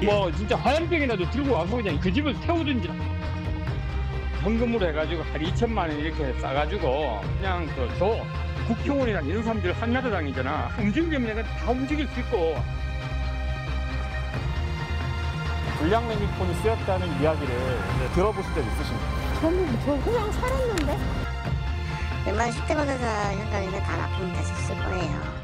뭐 진짜 화염병이라도 들고 와서 그냥 그 집을 태우든지. 현금으로 해가지고 한 2천만 원 이렇게 싸가지고 그냥 줘. 국회의원이랑 이런 사람들 한나라당이잖아. 움직이면 내가 다 움직일 수 있고. 불량레미콘이 쓰였다는 이야기를 들어보신 적 있으십니까? 저는 저 그냥 살았는데. 웬만한 10대 검사사 현장에는 다 납품 됐었을 거예요.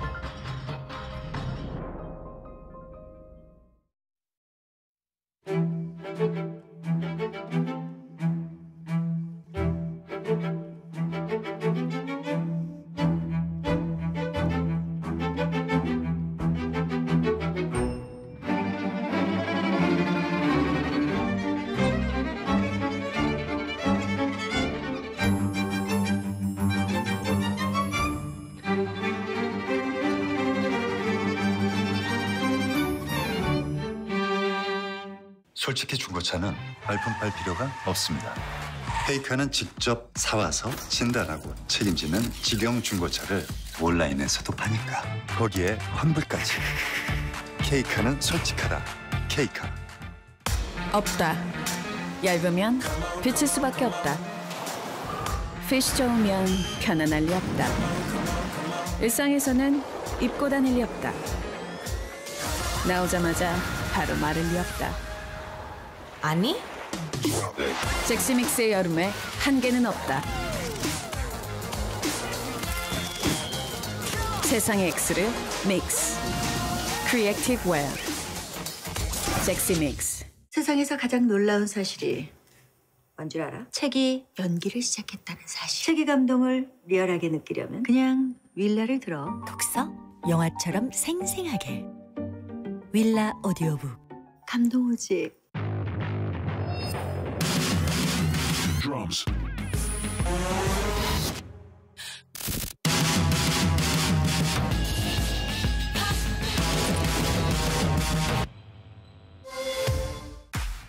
솔직히 중고차는 발품 팔 필요가 없습니다. 케이카는 직접 사와서 진단하고 책임지는 직영 중고차를 온라인에서도 파니까. 거기에 환불까지. 케이카는 솔직하다. 케이카. 없다. 얇으면 비칠 수밖에 없다. 핏이 좋으면 편안할 리 없다. 일상에서는 입고 다닐 리 없다. 나오자마자 바로 마를 리 없다. 아니? 잭스믹스의 여름에 한계는 없다. 세상의 X를 믹스. 크리에이티브 웨어. 잭스믹스. 세상에서 가장 놀라운 사실이 뭔 줄 알아? 책이 연기를 시작했다는 사실. 책의 감동을 리얼하게 느끼려면 그냥 윌라를 들어. 독서? 영화처럼 생생하게. 윌라 오디오북. 감동 오지. Drums.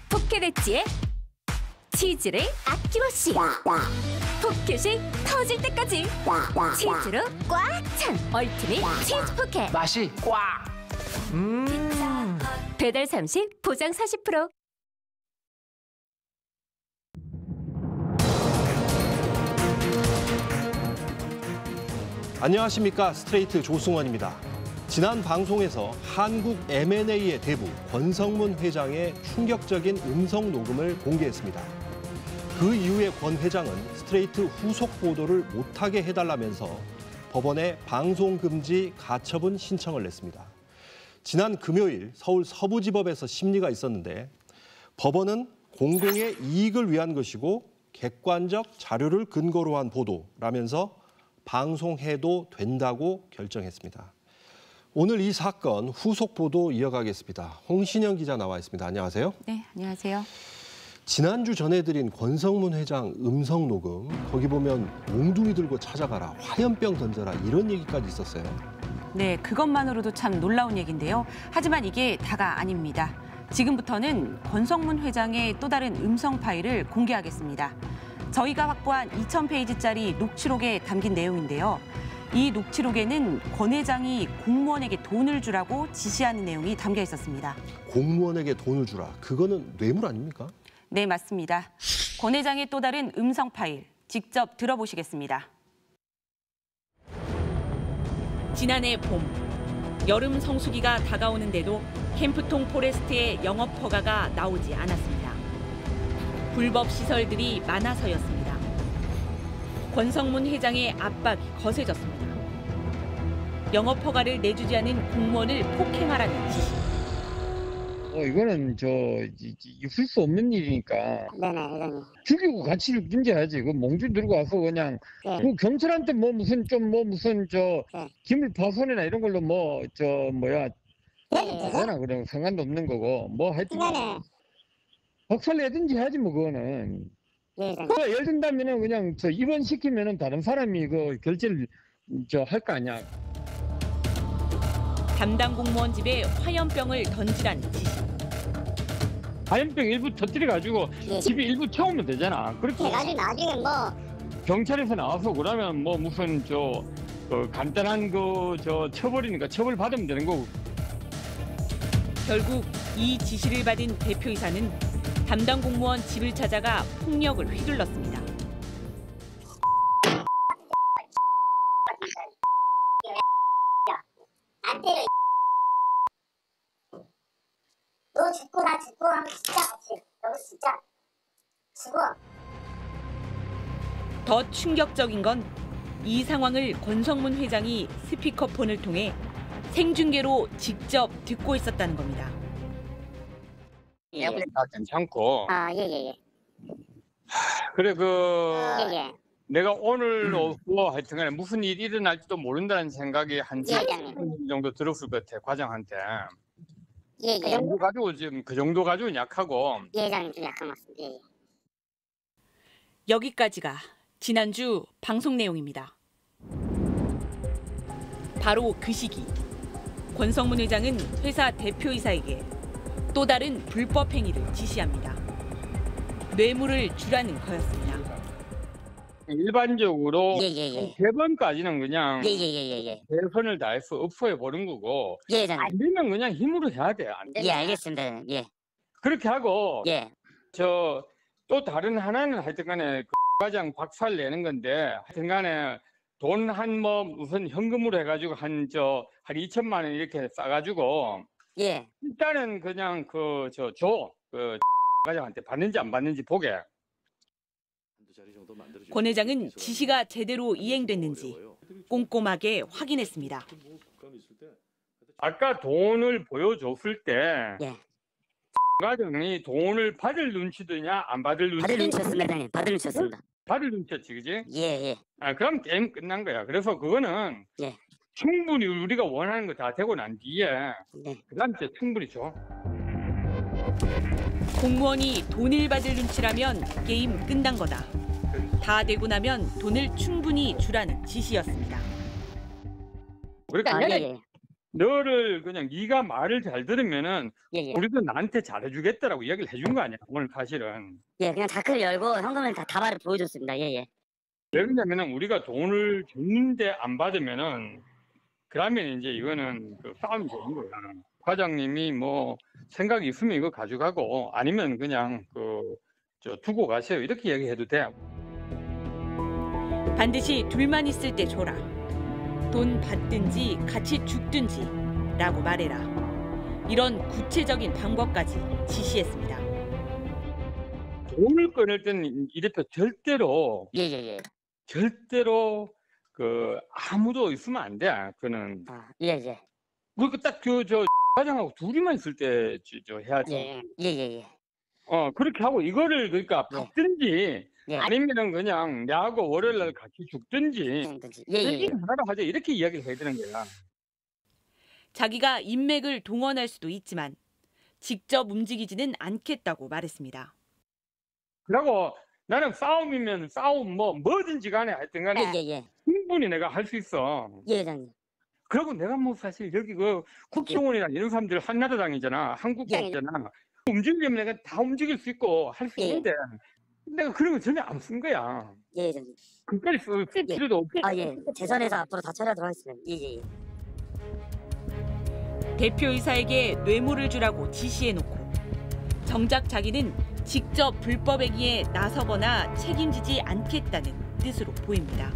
포켓 엣지에 치즈를 아낌없이 포켓이 터질 때까지 치즈로 꽉 찬 얼티밋 치즈 포켓. 맛이 꽉. 배달 30, 보장 40%. 안녕하십니까, 스트레이트 조승원입니다. 지난 방송에서 한국 M&A의 대부 권성문 회장의 충격적인 음성 녹음을 공개했습니다. 그 이후에 권 회장은 스트레이트 후속 보도를 못하게 해달라면서 법원에 방송 금지 가처분 신청을 냈습니다. 지난 금요일 서울 서부지법에서 심리가 있었는데 법원은 공공의 이익을 위한 것이고 객관적 자료를 근거로 한 보도라면서 방송해도 된다고 결정했습니다. 오늘 이 사건 후속 보도 이어가겠습니다. 홍신영 기자 나와 있습니다. 안녕하세요. 네, 안녕하세요. 지난주 전해드린 권성문 회장 음성 녹음, 거기 보면 몽둥이 들고 찾아가라, 화염병 던져라 이런 얘기까지 있었어요. 네, 그것만으로도 참 놀라운 얘기인데요. 하지만 이게 다가 아닙니다. 지금부터는 권성문 회장의 또 다른 음성 파일을 공개하겠습니다. 저희가 확보한 2000페이지짜리 녹취록에 담긴 내용인데요. 이 녹취록에는 권 회장이 공무원에게 돈을 주라고 지시하는 내용이 담겨 있었습니다. 공무원에게 돈을 주라, 그거는 뇌물 아닙니까? 네, 맞습니다. 권 회장의 또 다른 음성 파일, 직접 들어보시겠습니다. 지난해 봄, 여름 성수기가 다가오는데도 캠프통 포레스트의 영업 허가가 나오지 않았습니다. 불법 시설들이 많아서였습니다. 권성문 회장의 압박이 거세졌습니다. 영업 허가를 내주지 않은 공무원을 폭행하라는 지시. 이거는 있을 수 없는 일이니까. 네네. 죽이고 가치를 문제하지. 그 몽주 들고 와서 그냥 네. 그 경찰한테 무슨 기물 파손이나 이런 걸로 되나 그래 상관도 없는 거고 뭐 하여튼 박살내든지 하지 뭐 그거는. 그 예를 든다면은 그냥 입원시키면은 다른 사람이 그 결제를 할 거 아니야. 담당 공무원 집에 화염병을 던지라는 지시. 화염병 일부 터뜨려가지고 집에 일부 태우면 되잖아. 그렇게 해가지고 나중에 경찰에서 나와서 그러면 무슨 간단한 처벌이니까 처벌 받으면 되는 거고. 결국 이 지시를 받은 대표이사는 담당 공무원 집을 찾아가 폭력을 휘둘렀습니다. 안 때려. 너 죽고 나 죽고 하면 진짜 같이. 너 진짜 죽어. 더 충격적인 건 이 상황을 권성문 회장이 스피커폰을 통해 생중계로 직접 듣고 있었다는 겁니다. 다 괜찮고. 예예예. 그래 예예. 내가 오늘 오후 하여튼간에 무슨 일이 일어날지도 모른다는 생각이 한 정도 들었을 것 같아 과장한테. 예예. 그 정도 가지고 지금 그 정도 가지고 약하고. 예, 회장님 좀 약한 것 같습니다. 예. 여기까지가 지난주 방송 내용입니다. 바로 그 시기 권성문 회장은 회사 대표이사에게 또 다른 불법 행위를 지시합니다. 뇌물을 주라는 거였습니다. 일반적으로 예예예. 3번까지는 그냥 예예예예. 최선을 다해서 업소해 보는 거고 예, 안 회장님. 되면 그냥 힘으로 해야 돼. 안 돼. 예, 알겠습니다. 예. 그렇게 하고 예. 또 다른 하나는 하여튼간에 그 과장 박살 내는 건데 하여튼간에 돈 한 무슨 현금으로 해가지고 한 2천만 원 이렇게 싸가지고 예. 일단은 그냥 그 과장한테 받는지 안 받는지 보게. 권 회장은 지시가 제대로 이행됐는지 꼼꼼하게 확인했습니다. 아까 돈을 보여줬을 때 예. 과장이 돈을 받을 눈치드냐 안 받을 눈치? 받을 눈치였습니다, 회장님. 받을 눈치였습니다. 받을 눈치였지, 그지? 예. 그럼 게임 끝난 거야. 그래서 그거는 예. 충분히 우리가 원하는 거 다 되고 난 뒤에 네. 그다음 이제 충분히 줘. 공무원이 돈을 받을 눈치라면 게임 끝난 거다. 다 되고 나면 돈을 충분히 주라는 지시였습니다. 그러니까 예. 너를 그냥 네가 말을 잘 들으면은 예. 우리도 나한테 잘해주겠다라고 이야기를 해준 거 아니야 오늘 사실은. 예, 그냥 자크를 열고 현금을 다 다발을 보여줬습니다. 예. 왜 그러냐면은 우리가 돈을 줬는데 안 받으면은 그러면 이제 이거는 그 싸움이 되는 거야. 과장님이 뭐 생각이 있으면 이거 가져가고 아니면 그냥 두고 가세요 이렇게 얘기해도 돼. 반드시 둘만 있을 때 줘라. 돈 받든지 같이 죽든지 라고 말해라. 이런 구체적인 방법까지 지시했습니다. 돈을 꺼낼 때는 이 대표 절대로 예. 절대로 아무도 있으면 안 돼. 그는 예. 그리고 딱 과장하고 둘이만 있을 때 해야지. 예. 그렇게 하고 이거를 그러니까 받든지 예. 아니면은 그냥 나하고 월요일날 같이 죽든지 예. 하나로 하자 이렇게 이야기를 해야 되는 거야. 자기가 인맥을 동원할 수도 있지만 직접 움직이지는 않겠다고 말했습니다. 그리고 나는 싸움이면 싸움 뭐든지 간에 하여튼 간에 예. 충분히 내가 할 수 있어. 예, 회장님. 그리고 내가 뭐 사실 여기 국정원이나 이런 사람들 한나라당이잖아. 한국당이잖아. 움직이려면 내가 다 움직일 수 있고 할 수 있는데 내가 그런 거 전혀 안 쓴 거야. 예, 회장님. 그까지 쓸 필요도 없고. 예. 재선에서 앞으로 다 처리하도록 하겠습니다. 예. 대표이사에게 뇌물을 주라고 지시해놓고 정작 자기는 직접 불법 행위에 나서거나 책임지지 않겠다는 뜻으로 보입니다.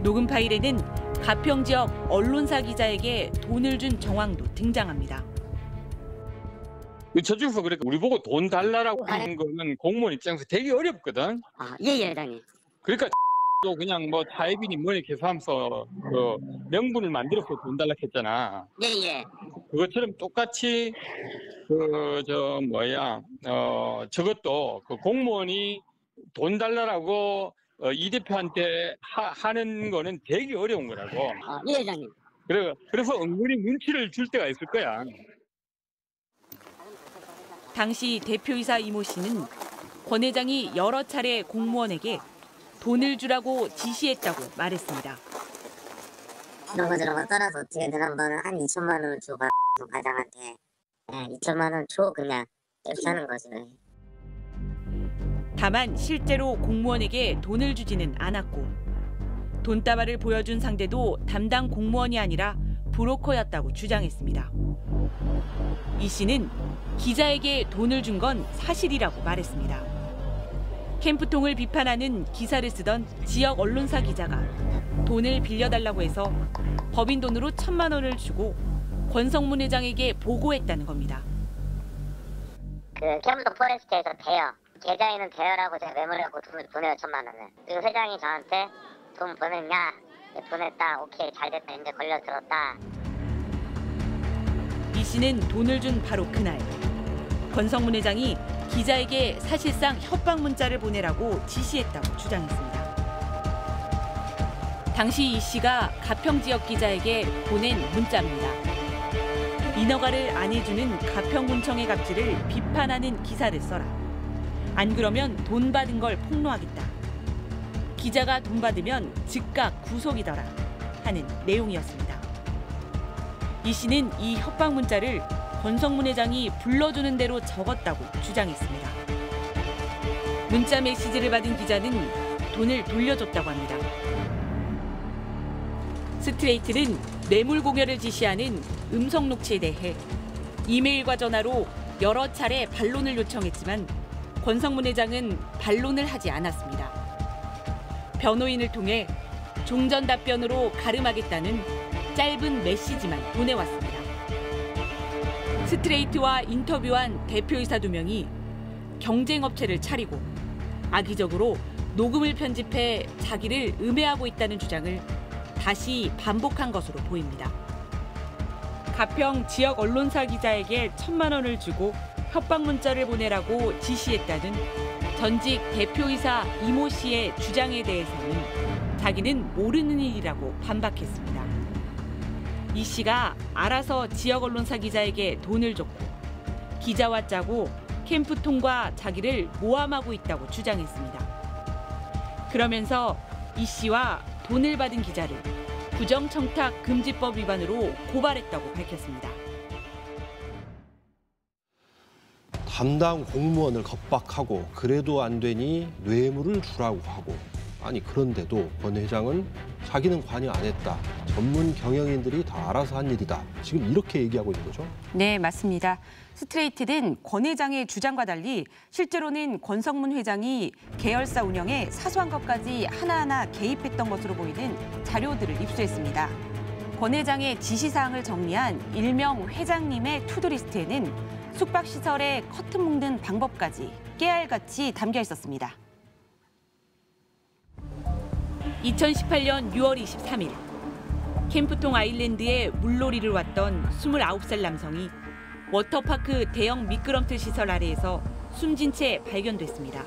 녹음 파일에는 가평 지역 언론사 기자에게 돈을 준 정황도 등장합니다. 저쪽에서 그러니까 우리 보고 돈 달라라고 하는 거는 공무원 입장에서 되게 어렵거든. 예, 회장님. 그러니까 또 그냥 차입이니 뭐니 계산하면서 명분을 만들어서 돈 달라 했잖아. 예. 그것처럼 똑같이 저것도 공무원이 돈 달라라고 이 대표한테 하는 거는 되게 어려운 거라고. 예, 회장님. 그래서 은근히 눈치를 줄 때가 있을 거야. 당시 대표이사 이모 씨는 권 회장이 여러 차례 공무원에게 돈을 주라고 지시했다고 말했습니다. 이런 거 떠나서 어떻게든 한번 한 2천만 원을 줘 과장한테. 2천만 원 줘 그냥 이렇게 하는 거죠. 다만 실제로 공무원에게 돈을 주지는 않았고 돈다발을 보여준 상대도 담당 공무원이 아니라 브로커였다고 주장했습니다. 이 씨는 기자에게 돈을 준 건 사실이라고 말했습니다. 캠프통을 비판하는 기사를 쓰던 지역 언론사 기자가 돈을 빌려달라고 해서 법인 돈으로 1,000만 원을 주고 권성문 회장에게 보고했다는 겁니다. 그 캠프통 포레스트에서 대여, 계좌에는 대여라고 제가 메모를 하고 돈을 보내요, 1,000만 원을. 그리고 회장이 저한테 돈 보냈냐? 네, 보냈다. 오케이, 잘 됐다. 이제 걸려들었다. 이 씨는 돈을 준 바로 그날 권성문 회장이 기자에게 사실상 협박 문자를 보내라고 지시했다고 주장했습니다. 당시 이 씨가 가평 지역 기자에게 보낸 문자입니다. 인허가를 안 해주는 가평군청의 갑질을 비판하는 기사를 써라. 안 그러면 돈 받은 걸 폭로하겠다. 기자가 돈 받으면 즉각 구속이더라 하는 내용이었습니다. 이 씨는 이 협박 문자를 권성문 회장이 불러주는 대로 적었다고 주장했습니다. 문자 메시지를 받은 기자는 돈을 돌려줬다고 합니다. 스트레이트는 뇌물 공여를 지시하는 음성 녹취에 대해 이메일과 전화로 여러 차례 반론을 요청했지만 권성문 회장은 반론을 하지 않았습니다. 변호인을 통해 종전 답변으로 가름하겠다는 짧은 메시지만 보내왔습니다. 스트레이트와 인터뷰한 대표이사 2명이 경쟁업체를 차리고 악의적으로 녹음을 편집해 자기를 음해하고 있다는 주장을 다시 반복한 것으로 보입니다. 가평 지역 언론사 기자에게 1,000만 원을 주고 협박 문자를 보내라고 지시했다는 전직 대표이사 이모 씨의 주장에 대해서는 자기는 모르는 일이라고 반박했습니다. 이 씨가 알아서 지역 언론사 기자에게 돈을 줬고 기자와 짜고 캠프통과 자기를 모함하고 있다고 주장했습니다. 그러면서 이 씨와 돈을 받은 기자를 부정청탁 금지법 위반으로 고발했다고 밝혔습니다. 담당 공무원을 겁박하고 그래도 안 되니 뇌물을 주라고 하고, 아니 그런데도 권 회장은 자기는 관여 안 했다. 전문 경영인들이 다 알아서 한 일이다. 지금 이렇게 얘기하고 있는 거죠? 네, 맞습니다. 스트레이트는 권 회장의 주장과 달리 실제로는 권성문 회장이 계열사 운영에 사소한 것까지 하나하나 개입했던 것으로 보이는 자료들을 입수했습니다. 권 회장의 지시사항을 정리한 일명 회장님의 투두리스트에는 숙박시설에 커튼 묶는 방법까지 깨알같이 담겨 있었습니다. 2018년 6월 23일 캠프통 아일랜드에 물놀이를 왔던 29살 남성이 워터파크 대형 미끄럼틀 시설 아래에서 숨진 채 발견됐습니다.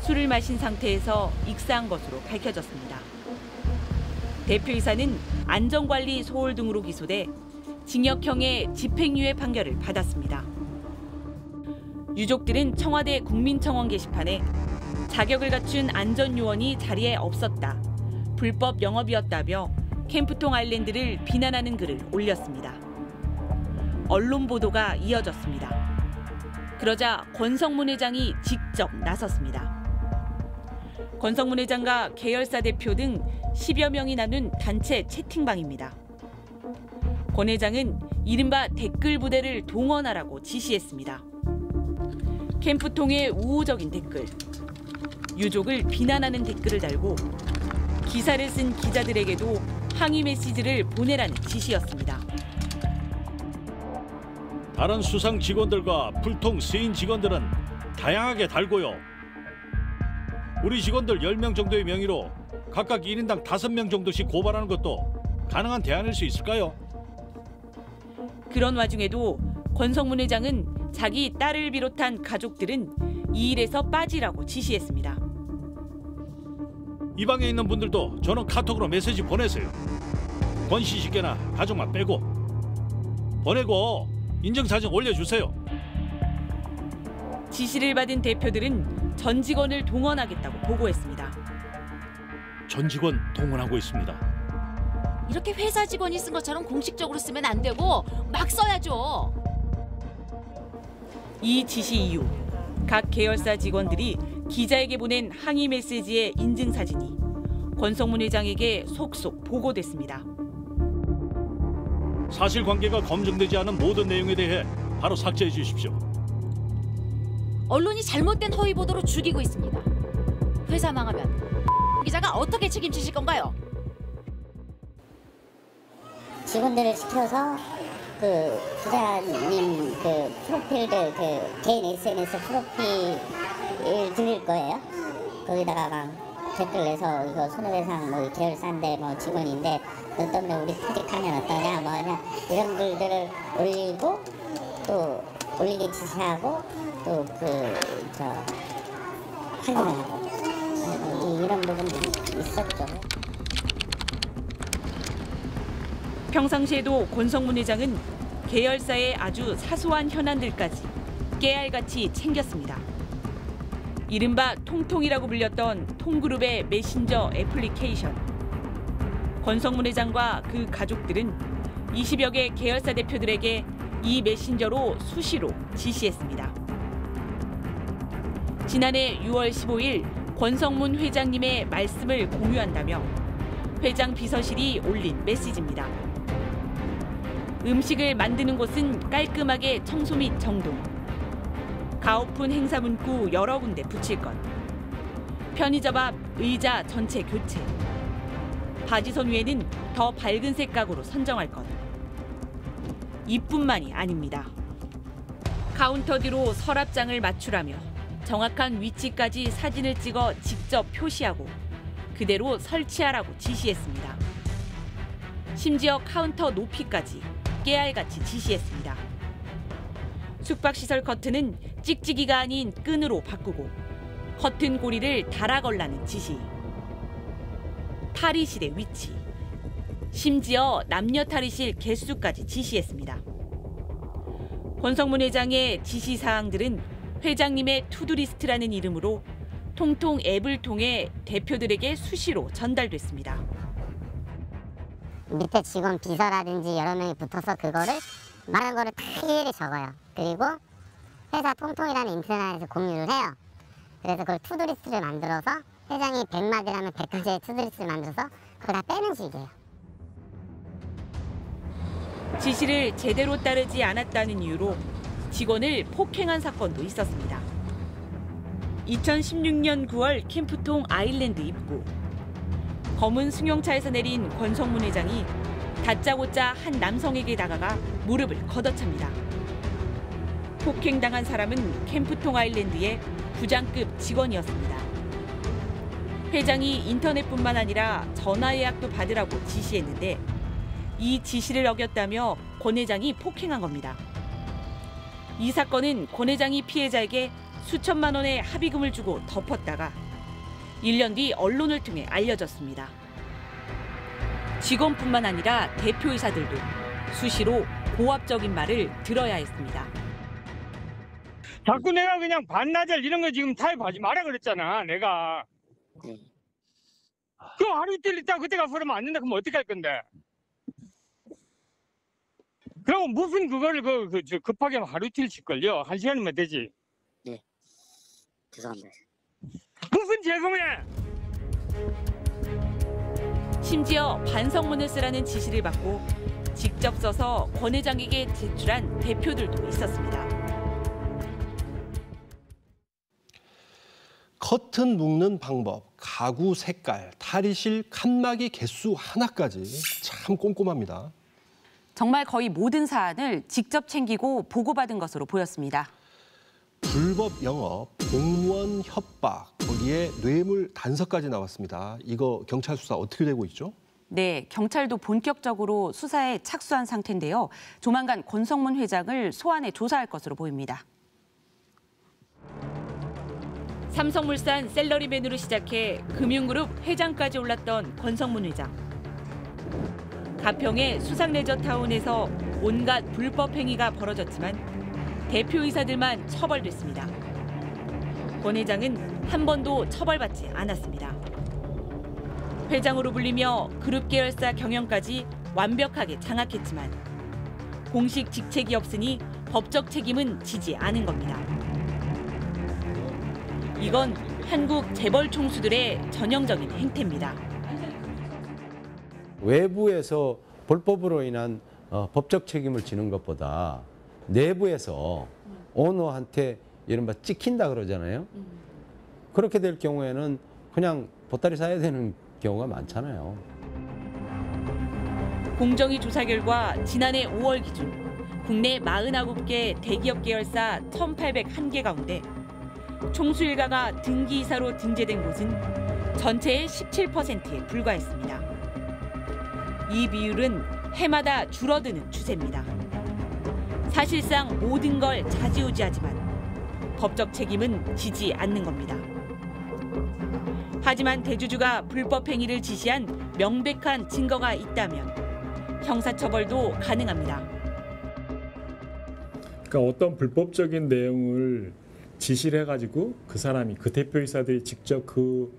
술을 마신 상태에서 익사한 것으로 밝혀졌습니다. 대표이사는 안전관리 소홀 등으로 기소돼 징역형의 집행유예 판결을 받았습니다. 유족들은 청와대 국민청원 게시판에 자격을 갖춘 안전요원이 자리에 없었다. 불법 영업이었다며 캠프통 아일랜드를 비난하는 글을 올렸습니다. 언론 보도가 이어졌습니다. 그러자 권성문 회장이 직접 나섰습니다. 권성문 회장과 계열사 대표 등 10여 명이 나눈 단체 채팅방입니다. 권 회장은 이른바 댓글 부대를 동원하라고 지시했습니다. 캠프통의 우호적인 댓글, 유족을 비난하는 댓글을 달고 기사를 쓴 기자들에게도 항의 메시지를 보내라는 지시였습니다. 다른 수상 직원들과 불통 세인 직원들은 다양하게 달고요. 우리 직원들 10명 정도의 명의로 각각 1인당 5명 정도씩 고발하는 것도 가능한 대안일 수 있을까요? 그런 와중에도 권성문 회장은 자기 딸을 비롯한 가족들은 이 일에서 빠지라고 지시했습니다. 이 방에 있는 분들도 저는 카톡으로 메시지 보내세요. 권 씨 시께나 가족만 빼고 보내고 인증사진 올려주세요. 지시를 받은 대표들은 전 직원을 동원하겠다고 보고했습니다. 전 직원 동원하고 있습니다. 이렇게 회사 직원이 쓴 것처럼 공식적으로 쓰면 안 되고 막 써야죠. 이 지시 이후 각 계열사 직원들이 기자에게 보낸 항의 메시지의 인증사진이 권성문 회장에게 속속 보고됐습니다. 사실관계가 검증되지 않은 모든 내용에 대해 바로 삭제해 주십시오. 언론이 잘못된 허위 보도로 죽이고 있습니다. 회사 망하면 기자가 어떻게 책임지실 건가요? 직원들을 시켜서 그 부자님 그 프로필들 그 개인 SNS 프로필을 드릴 거예요. 거기다가 막 댓글 내서 이거 손해배상 뭐 계열사인데 뭐 직원인데 너 때문에 우리 퇴직하면 어떠냐 뭐냐 이런 글들을 올리고 또 올리기 지시하고 또 확인을 하고 이런 부분들이 있었죠. 평상시에도 권성문 회장은 계열사의 아주 사소한 현안들까지 깨알같이 챙겼습니다. 이른바 통통이라고 불렸던 통그룹의 메신저 애플리케이션. 권성문 회장과 그 가족들은 20여 개 계열사 대표들에게 이 메신저로 수시로 지시했습니다. 지난해 6월 15일 권성문 회장님의 말씀을 공유한다며 회장 비서실이 올린 메시지입니다. 음식을 만드는 곳은 깔끔하게 청소 및 정돈. 가오픈 행사 문구 여러 군데 붙일 것. 편의점 앞 의자 전체 교체. 바지선 위에는 더 밝은 색각으로 선정할 것. 이뿐만이 아닙니다. 카운터 뒤로 서랍장을 맞추라며 정확한 위치까지 사진을 찍어 직접 표시하고 그대로 설치하라고 지시했습니다. 심지어 카운터 높이까지 깨알같이 지시했습니다. 숙박시설 커튼은 찍찍이가 아닌 끈으로 바꾸고 커튼 고리를 달아 걸라는 지시. 탈의실의 위치. 심지어 남녀 탈의실 개수까지 지시했습니다. 권성문 회장의 지시사항들은 회장님의 투두리스트라는 이름으로 통통 앱을 통해 대표들에게 수시로 전달됐습니다. 밑에 직원 비서라든지 여러 명이 붙어서 그거를 말한 거를 다 일일이 적어요. 그리고 회사 통통이라는 인터넷에서 공유를 해요. 그래서 그걸 투두리스트를 만들어서 회장이 100마디라면 100가지의 투두리스트를 만들어서 그걸 다 빼는 식이에요. 지시를 제대로 따르지 않았다는 이유로 직원을 폭행한 사건도 있었습니다. 2016년 9월 캠프통 아일랜드 입구. 검은 승용차에서 내린 권성문 회장이 다짜고짜 한 남성에게 다가가 무릎을 걷어찹니다. 폭행당한 사람은 캠프통 아일랜드의 부장급 직원이었습니다. 회장이 인터넷뿐만 아니라 전화 예약도 받으라고 지시했는데 이 지시를 어겼다며 권 회장이 폭행한 겁니다. 이 사건은 권 회장이 피해자에게 수천만 원의 합의금을 주고 덮었다가 1년 뒤 언론을 통해 알려졌습니다. 직원뿐만 아니라 대표이사들도 수시로 고압적인 말을 들어야 했습니다. 자꾸 내가 그냥 반나절 이런 거 지금 타협하지 마라 그랬잖아, 내가. 그 하루 이틀 있다 그때 가서 그러면 안 된다 그러면 어떻게 할 건데? 그럼 무슨 그거를 급하게 하루 이틀 칠걸요? 1시간이면 되지. 네, 죄송합니다. 무슨 죄송해! 심지어 반성문을 쓰라는 지시를 받고 직접 써서 권 회장에게 제출한 대표들도 있었습니다. 커튼 묶는 방법, 가구 색깔, 탈의실 칸막이 개수 하나까지 참 꼼꼼합니다. 정말 거의 모든 사안을 직접 챙기고 보고받은 것으로 보였습니다. 불법 영업, 공무원 협박, 거기에 뇌물 단서까지 나왔습니다. 이거 경찰 수사 어떻게 되고 있죠? 네, 경찰도 본격적으로 수사에 착수한 상태인데요. 조만간 권성문 회장을 소환해 조사할 것으로 보입니다. 삼성물산 셀러리맨으로 시작해 금융그룹 회장까지 올랐던 권성문 회장. 가평의 수상레저타운에서 온갖 불법 행위가 벌어졌지만 대표이사들만 처벌됐습니다. 권 회장은 한 번도 처벌받지 않았습니다. 회장으로 불리며 그룹 계열사 경영까지 완벽하게 장악했지만 공식 직책이 없으니 법적 책임은 지지 않은 겁니다. 이건 한국 재벌 총수들의 전형적인 행태입니다. 외부에서 불법으로 인한 법적 책임을 지는 것보다 내부에서 오너한테 이른바 찍힌다 그러잖아요. 그렇게 될 경우에는 그냥 보따리 싸야 되는 경우가 많잖아요. 공정위 조사 결과 지난해 5월 기준 국내 49개 대기업 계열사 1,801개 가운데 총수일가가 등기이사로 등재된 곳은 전체의 17%에 불과했습니다. 이 비율은 해마다 줄어드는 추세입니다. 사실상 모든 걸 좌지우지하지만 법적 책임은 지지 않는 겁니다. 하지만 대주주가 불법 행위를 지시한 명백한 증거가 있다면 형사처벌도 가능합니다. 그러니까 어떤 불법적인 내용을 지시를 해가지고 그 사람이 그 대표이사들이 직접 그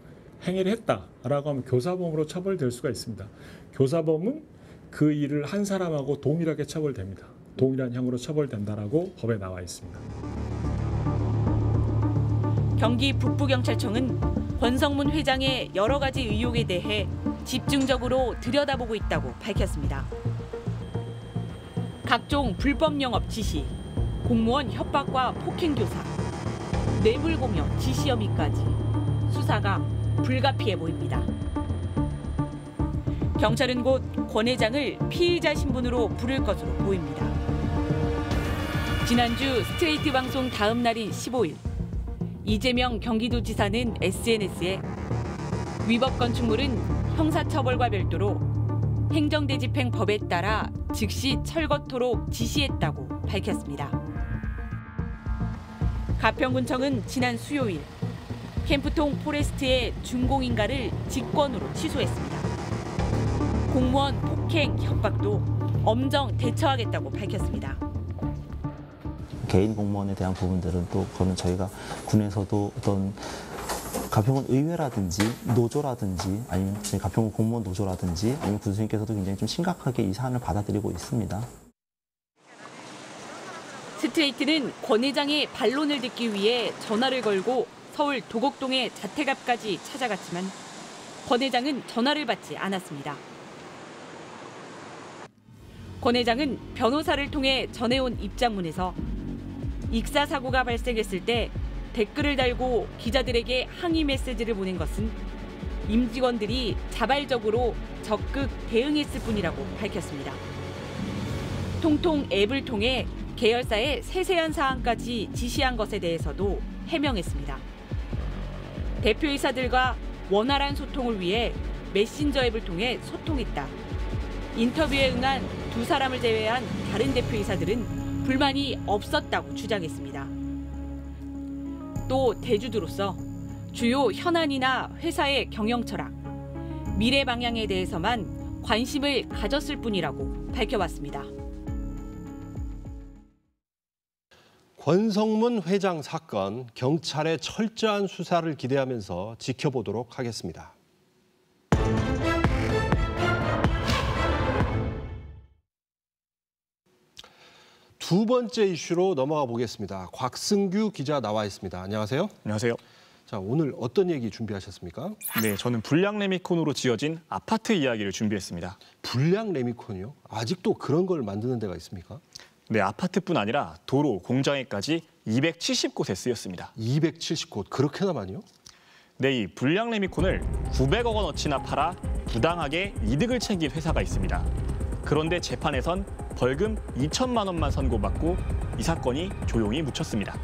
행위를 했다라고 하면 교사범으로 처벌될 수가 있습니다. 교사범은 그 일을 한 사람하고 동일하게 처벌됩니다. 동일한 형으로 처벌된다라고 법에 나와 있습니다. 경기 북부경찰청은 권성문 회장의 여러 가지 의혹에 대해 집중적으로 들여다보고 있다고 밝혔습니다. 각종 불법 영업 지시, 공무원 협박과 폭행 교사, 뇌물 공여 지시 혐의까지 수사가 불가피해 보입니다. 경찰은 곧 권 회장을 피의자 신분으로 부를 것으로 보입니다. 지난주 스트레이트 방송 다음 날인 15일, 이재명 경기도지사는 SNS에 위법 건축물은 형사처벌과 별도로 행정대집행법에 따라 즉시 철거토록 지시했다고 밝혔습니다. 가평군청은 지난 수요일 캠프통 포레스트의 준공인가를 직권으로 취소했습니다. 공무원 폭행, 협박도 엄정 대처하겠다고 밝혔습니다. 개인 공무원에 대한 부분들은 또 그러면 저희가 군에서도 어떤 가평군 의회라든지 노조라든지 아니면 가평군 공무원 노조라든지 아니면 군수님께서도 굉장히 좀 심각하게 이 사안을 받아들이고 있습니다. 스트레이트는 권 회장의 반론을 듣기 위해 전화를 걸고 서울 도곡동의 자택 앞까지 찾아갔지만 권 회장은 전화를 받지 않았습니다. 권 회장은 변호사를 통해 전해온 입장문에서 익사 사고가 발생했을 때 댓글을 달고 기자들에게 항의 메시지를 보낸 것은 임직원들이 자발적으로 적극 대응했을 뿐이라고 밝혔습니다. 통통 앱을 통해 계열사의 세세한 사항까지 지시한 것에 대해서도 해명했습니다. 대표이사들과 원활한 소통을 위해 메신저 앱을 통해 소통했다. 인터뷰에 응한 두 사람을 제외한 다른 대표이사들은 불만이 없었다고 주장했습니다. 또 대주주로서 주요 현안이나 회사의 경영 철학, 미래 방향에 대해서만 관심을 가졌을 뿐이라고 밝혀왔습니다. 권성문 회장 사건, 경찰의 철저한 수사를 기대하면서 지켜보도록 하겠습니다. 두 번째 이슈로 넘어가 보겠습니다. 곽승규 기자 나와 있습니다. 안녕하세요. 안녕하세요. 자, 오늘 어떤 얘기 준비하셨습니까? 네, 저는 불량 레미콘으로 지어진 아파트 이야기를 준비했습니다. 불량 레미콘이요? 아직도 그런 걸 만드는 데가 있습니까? 네, 아파트뿐 아니라 도로, 공장에까지 270곳에 쓰였습니다. 270곳, 그렇게나 많이요? 네, 이 불량 레미콘을 900억 원어치나 팔아 부당하게 이득을 챙긴 회사가 있습니다. 그런데 재판에선 벌금 2천만 원만 선고받고 이 사건이 조용히 묻혔습니다.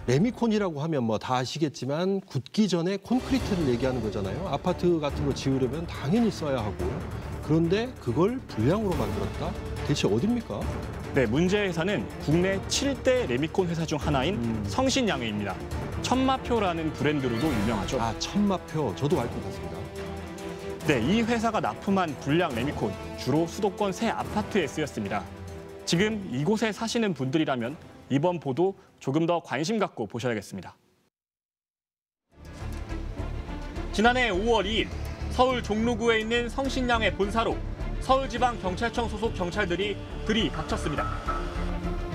레미콘이라고 하면 뭐 다 아시겠지만 굳기 전에 콘크리트를 얘기하는 거잖아요. 아파트 같은 거 지으려면 당연히 써야 하고. 그런데 그걸 불량으로 만들었다? 대체 어딥니까? 네, 문제의 회사는 국내 7대 레미콘 회사 중 하나인 성신양회입니다. 천마표라는 브랜드로도 유명하죠. 천마표. 저도 알 것 같습니다. 네, 이 회사가 납품한 불량 레미콘, 주로 수도권 새 아파트에 쓰였습니다. 지금 이곳에 사시는 분들이라면 이번 보도 조금 더 관심 갖고 보셔야겠습니다. 지난해 5월 2일 서울 종로구에 있는 성신양회 본사로 서울지방경찰청 소속 경찰들이 들이닥쳤습니다.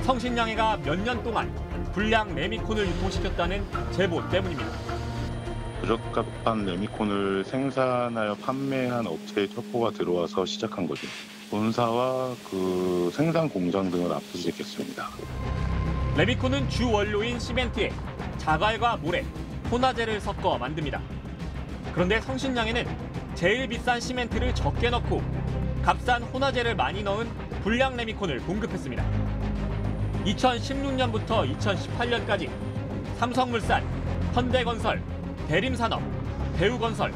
성신양회가 몇 년 동안 불량 레미콘을 유통시켰다는 제보 때문입니다. 부적합한 레미콘을 생산하여 판매한 업체에 첩보가 들어와서 시작한 거죠. 본사와 그 생산 공장 등을 압수수색했습니다. 레미콘은 주 원료인 시멘트에 자갈과 모래, 혼화제를 섞어 만듭니다. 그런데 성신양에는 제일 비싼 시멘트를 적게 넣고 값싼 혼화제를 많이 넣은 불량 레미콘을 공급했습니다. 2016년부터 2018년까지 삼성물산, 현대건설, 대림산업, 대우건설,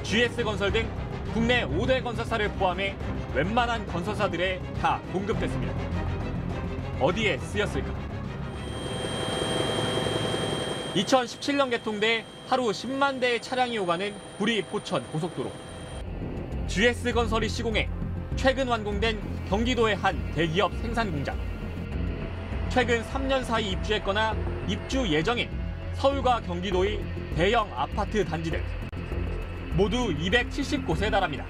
GS건설 등 국내 5대 건설사를 포함해 웬만한 건설사들에 다 공급됐습니다. 어디에 쓰였을까? 2017년 개통돼 하루 10만 대의 차량이 오가는 구리 포천 고속도로. GS건설이 시공해 최근 완공된 경기도의 한 대기업 생산 공장. 최근 3년 사이 입주했거나 입주 예정인 서울과 경기도의 대형 아파트 단지들. 모두 270곳에 달합니다.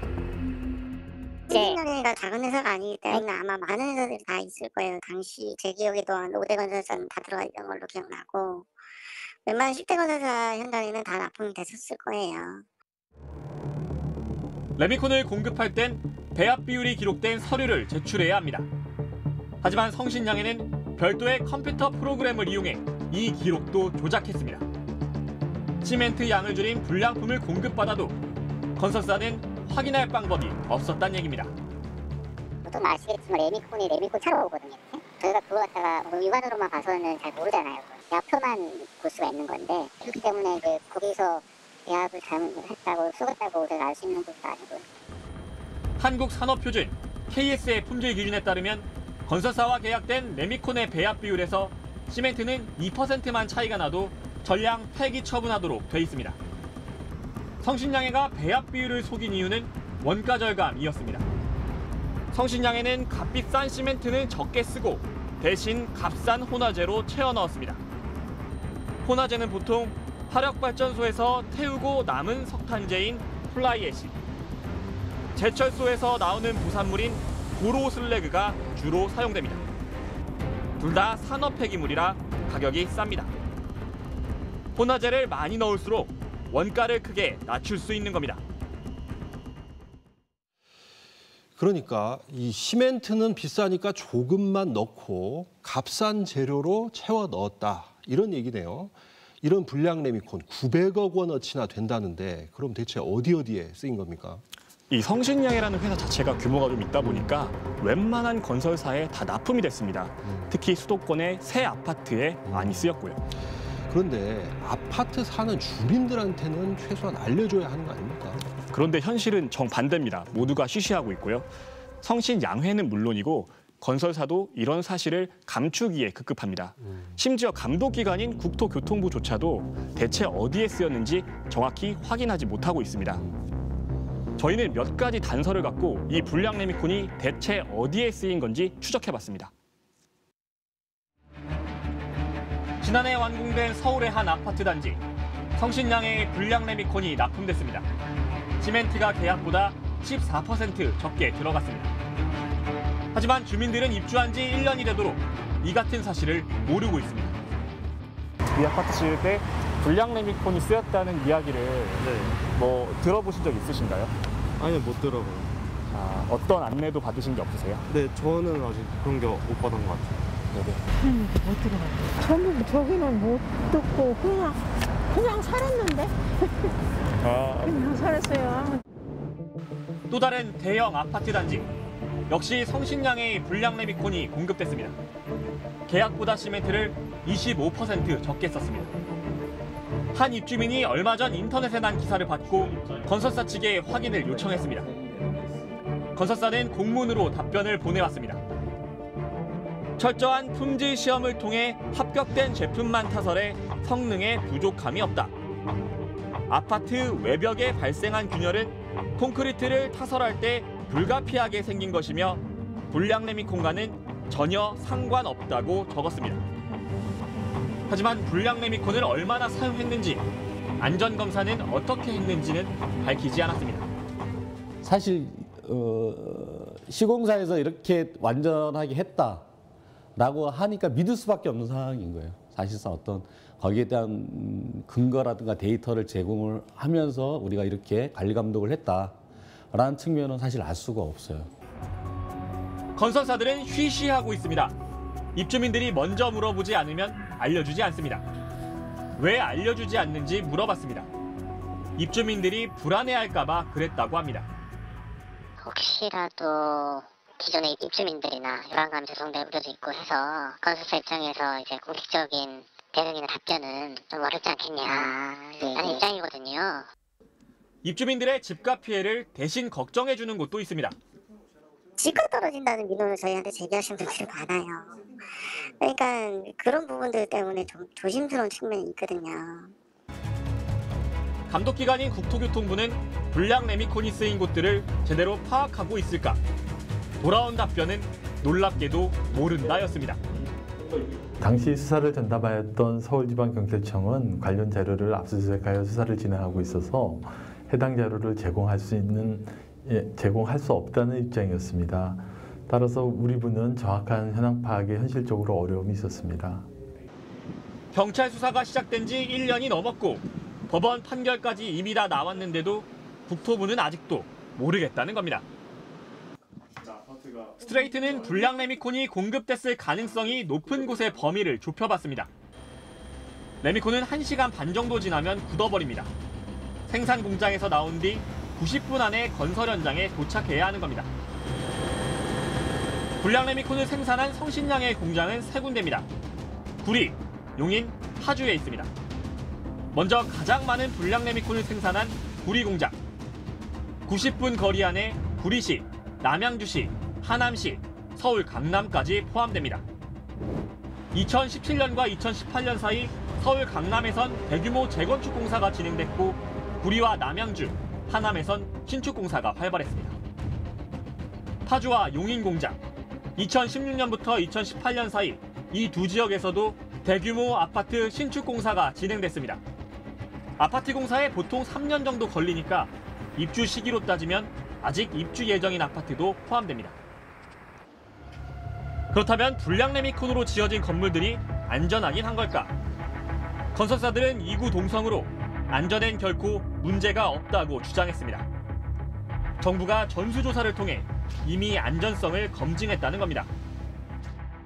성신양회가 작은 회사가 아니기 때문에 아마 많은 회사들이 다 있을 거예요. 당시 제 기억에도 한 5대 건설사는 다 들어가 있던 걸로 기억나고 웬만한 10대 건설사 현장에는 다 납품이 됐었을 거예요. 레미콘을 공급할 땐 배합 비율이 기록된 서류를 제출해야 합니다. 하지만 성신양에는 별도의 컴퓨터 프로그램을 이용해 이 기록도 조작했습니다. 시멘트 양을 줄인 불량품을 공급받아도 건설사는 확인할 방법이 없었다는 얘기입니다. 보통 아시겠지만 레미콘이 레미콘 차로 오거든요. 저희가 그거 갖다가 육안으로만 봐서는 잘 모르잖아요. 약표만 볼 수가 있는 건데 그렇기 때문에 거기서 배합을 잘못했다고 속았다고 제가 알 수 있는 것도 아니고요. 한국산업표준 KS의 품질 기준에 따르면 건설사와 계약된 레미콘의 배합 비율에서 시멘트는 2%만 차이가 나도 전량 폐기 처분하도록 돼 있습니다. 성신양해가 배합 비율을 속인 이유는 원가 절감이었습니다. 성신양해는 값비싼 시멘트는 적게 쓰고 대신 값싼 혼화제로 채워 넣었습니다. 혼화제는 보통 화력발전소에서 태우고 남은 석탄재인 플라이애시, 제철소에서 나오는 부산물인 고로 슬래그가 주로 사용됩니다. 둘 다 산업 폐기물이라 가격이 쌉니다. 혼화제를 많이 넣을수록 원가를 크게 낮출 수 있는 겁니다. 그러니까 이 시멘트는 비싸니까 조금만 넣고 값싼 재료로 채워 넣었다. 이런 얘기네요. 이런 불량 레미콘 900억 원어치나 된다는데 그럼 대체 어디에 쓰인 겁니까? 이 성신양해라는 회사 자체가 규모가 좀 있다 보니까 웬만한 건설사에 다 납품이 됐습니다. 특히 수도권의 새 아파트에 많이 쓰였고요. 그런데 아파트 사는 주민들한테는 최소한 알려줘야 하는 거 아닙니까? 그런데 현실은 정반대입니다. 모두가 쉬쉬하고 있고요. 성신양해는 물론이고 건설사도 이런 사실을 감추기에 급급합니다. 심지어 감독기관인 국토교통부조차도 대체 어디에 쓰였는지 정확히 확인하지 못하고 있습니다. 저희는 몇 가지 단서를 갖고 이 불량 레미콘이 대체 어디에 쓰인 건지 추적해봤습니다. 지난해 완공된 서울의 한 아파트 단지. 성신양해의 불량 레미콘이 납품됐습니다. 시멘트가 계약보다 14% 적게 들어갔습니다. 하지만 주민들은 입주한 지 1년이 되도록 이 같은 사실을 모르고 있습니다. 이 아파트 지을 때 불량 레미콘이 쓰였다는 이야기를 뭐 들어보신 적 있으신가요? 아니요, 못 들어봐요. 아, 어떤 안내도 받으신 게 없으세요? 네, 저는 아직 그런 게 못 받은 것 같아요. 네네. 못 들어봤어요. 저기는 못 듣고 그냥 살았는데. 그냥 살았어요. 또 다른 대형 아파트 단지. 역시 성신양해의 불량 레미콘이 공급됐습니다. 계약보다 시멘트를 25% 적게 썼습니다. 한 입주민이 얼마 전 인터넷에 난 기사를 받고 건설사 측에 확인을 요청했습니다. 건설사는 공문으로 답변을 보내왔습니다. 철저한 품질 시험을 통해 합격된 제품만 타설해 성능에 부족함이 없다. 아파트 외벽에 발생한 균열은 콘크리트를 타설할 때 불가피하게 생긴 것이며 불량 레미콘과는 전혀 상관없다고 적었습니다. 하지만 불량 레미콘을 얼마나 사용했는지, 안전검사는 어떻게 했는지는 밝히지 않았습니다. 사실 시공사에서 이렇게 완전하게 했다라고 하니까 믿을 수밖에 없는 상황인 거예요. 사실상 어떤 거기에 대한 근거라든가 데이터를 제공을 하면서 우리가 이렇게 관리 감독을 했다라는 측면은 사실 알 수가 없어요. 건설사들은 쉬쉬하고 있습니다. 입주민들이 먼저 물어보지 않으면 알려주지 않습니다. 왜 알려주지 않는지 물어봤습니다. 입주민들이 불안해할까 봐 그랬다고 합니다. 혹시라도 기존의 입주민들이나 요란감 조성대 우려도 있고 해서 건설사 입장에서 이제 공식적인 대응이나 답변은 좀 어렵지 않겠냐 하는 입장이거든요. 입주민들의 집값 피해를 대신 걱정해주는 곳도 있습니다. 집값 떨어진다는 민원을 저희한테 제기하시는 분들이 많아요. 그러니까 그런 부분들 때문에 좀 조심스러운 측면이 있거든요. 감독기관인 국토교통부는 불량 레미콘이 쓰인 곳들을 제대로 파악하고 있을까? 돌아온 답변은 놀랍게도 모른다였습니다. 당시 수사를 전담하였던 서울지방경찰청은 관련 자료를 압수수색하여 수사를 진행하고 있어서 해당 자료를 제공할 수 없다는 입장이었습니다. 따라서 우리 부는 정확한 현황 파악에 현실적으로 어려움이 있었습니다. 경찰 수사가 시작된 지 1년이 넘었고 법원 판결까지 이미 다 나왔는데도 국토부는 아직도 모르겠다는 겁니다. 스트레이트는 불량 레미콘이 공급됐을 가능성이 높은 곳의 범위를 좁혀봤습니다. 레미콘은 1시간 반 정도 지나면 굳어버립니다. 생산 공장에서 나온 뒤 90분 안에 건설 현장에 도착해야 하는 겁니다. 불량 레미콘을 생산한 성신양의 공장은 3군데입니다. 구리, 용인, 파주에 있습니다. 먼저 가장 많은 불량 레미콘을 생산한 구리 공장. 90분 거리 안에 구리시, 남양주시, 하남시, 서울 강남까지 포함됩니다. 2017년과 2018년 사이 서울 강남에선 대규모 재건축 공사가 진행됐고 구리와 남양주, 하남에선 신축 공사가 활발했습니다. 파주와 용인 공장, 2016년부터 2018년 사이 이 두 지역에서도 대규모 아파트 신축 공사가 진행됐습니다. 아파트 공사에 보통 3년 정도 걸리니까 입주 시기로 따지면 아직 입주 예정인 아파트도 포함됩니다. 그렇다면 불량 레미콘으로 지어진 건물들이 안전하긴 한 걸까? 건설사들은 2구 동성으로 안전엔 결코 문제가 없다고 주장했습니다. 정부가 전수조사를 통해 이미 안전성을 검증했다는 겁니다.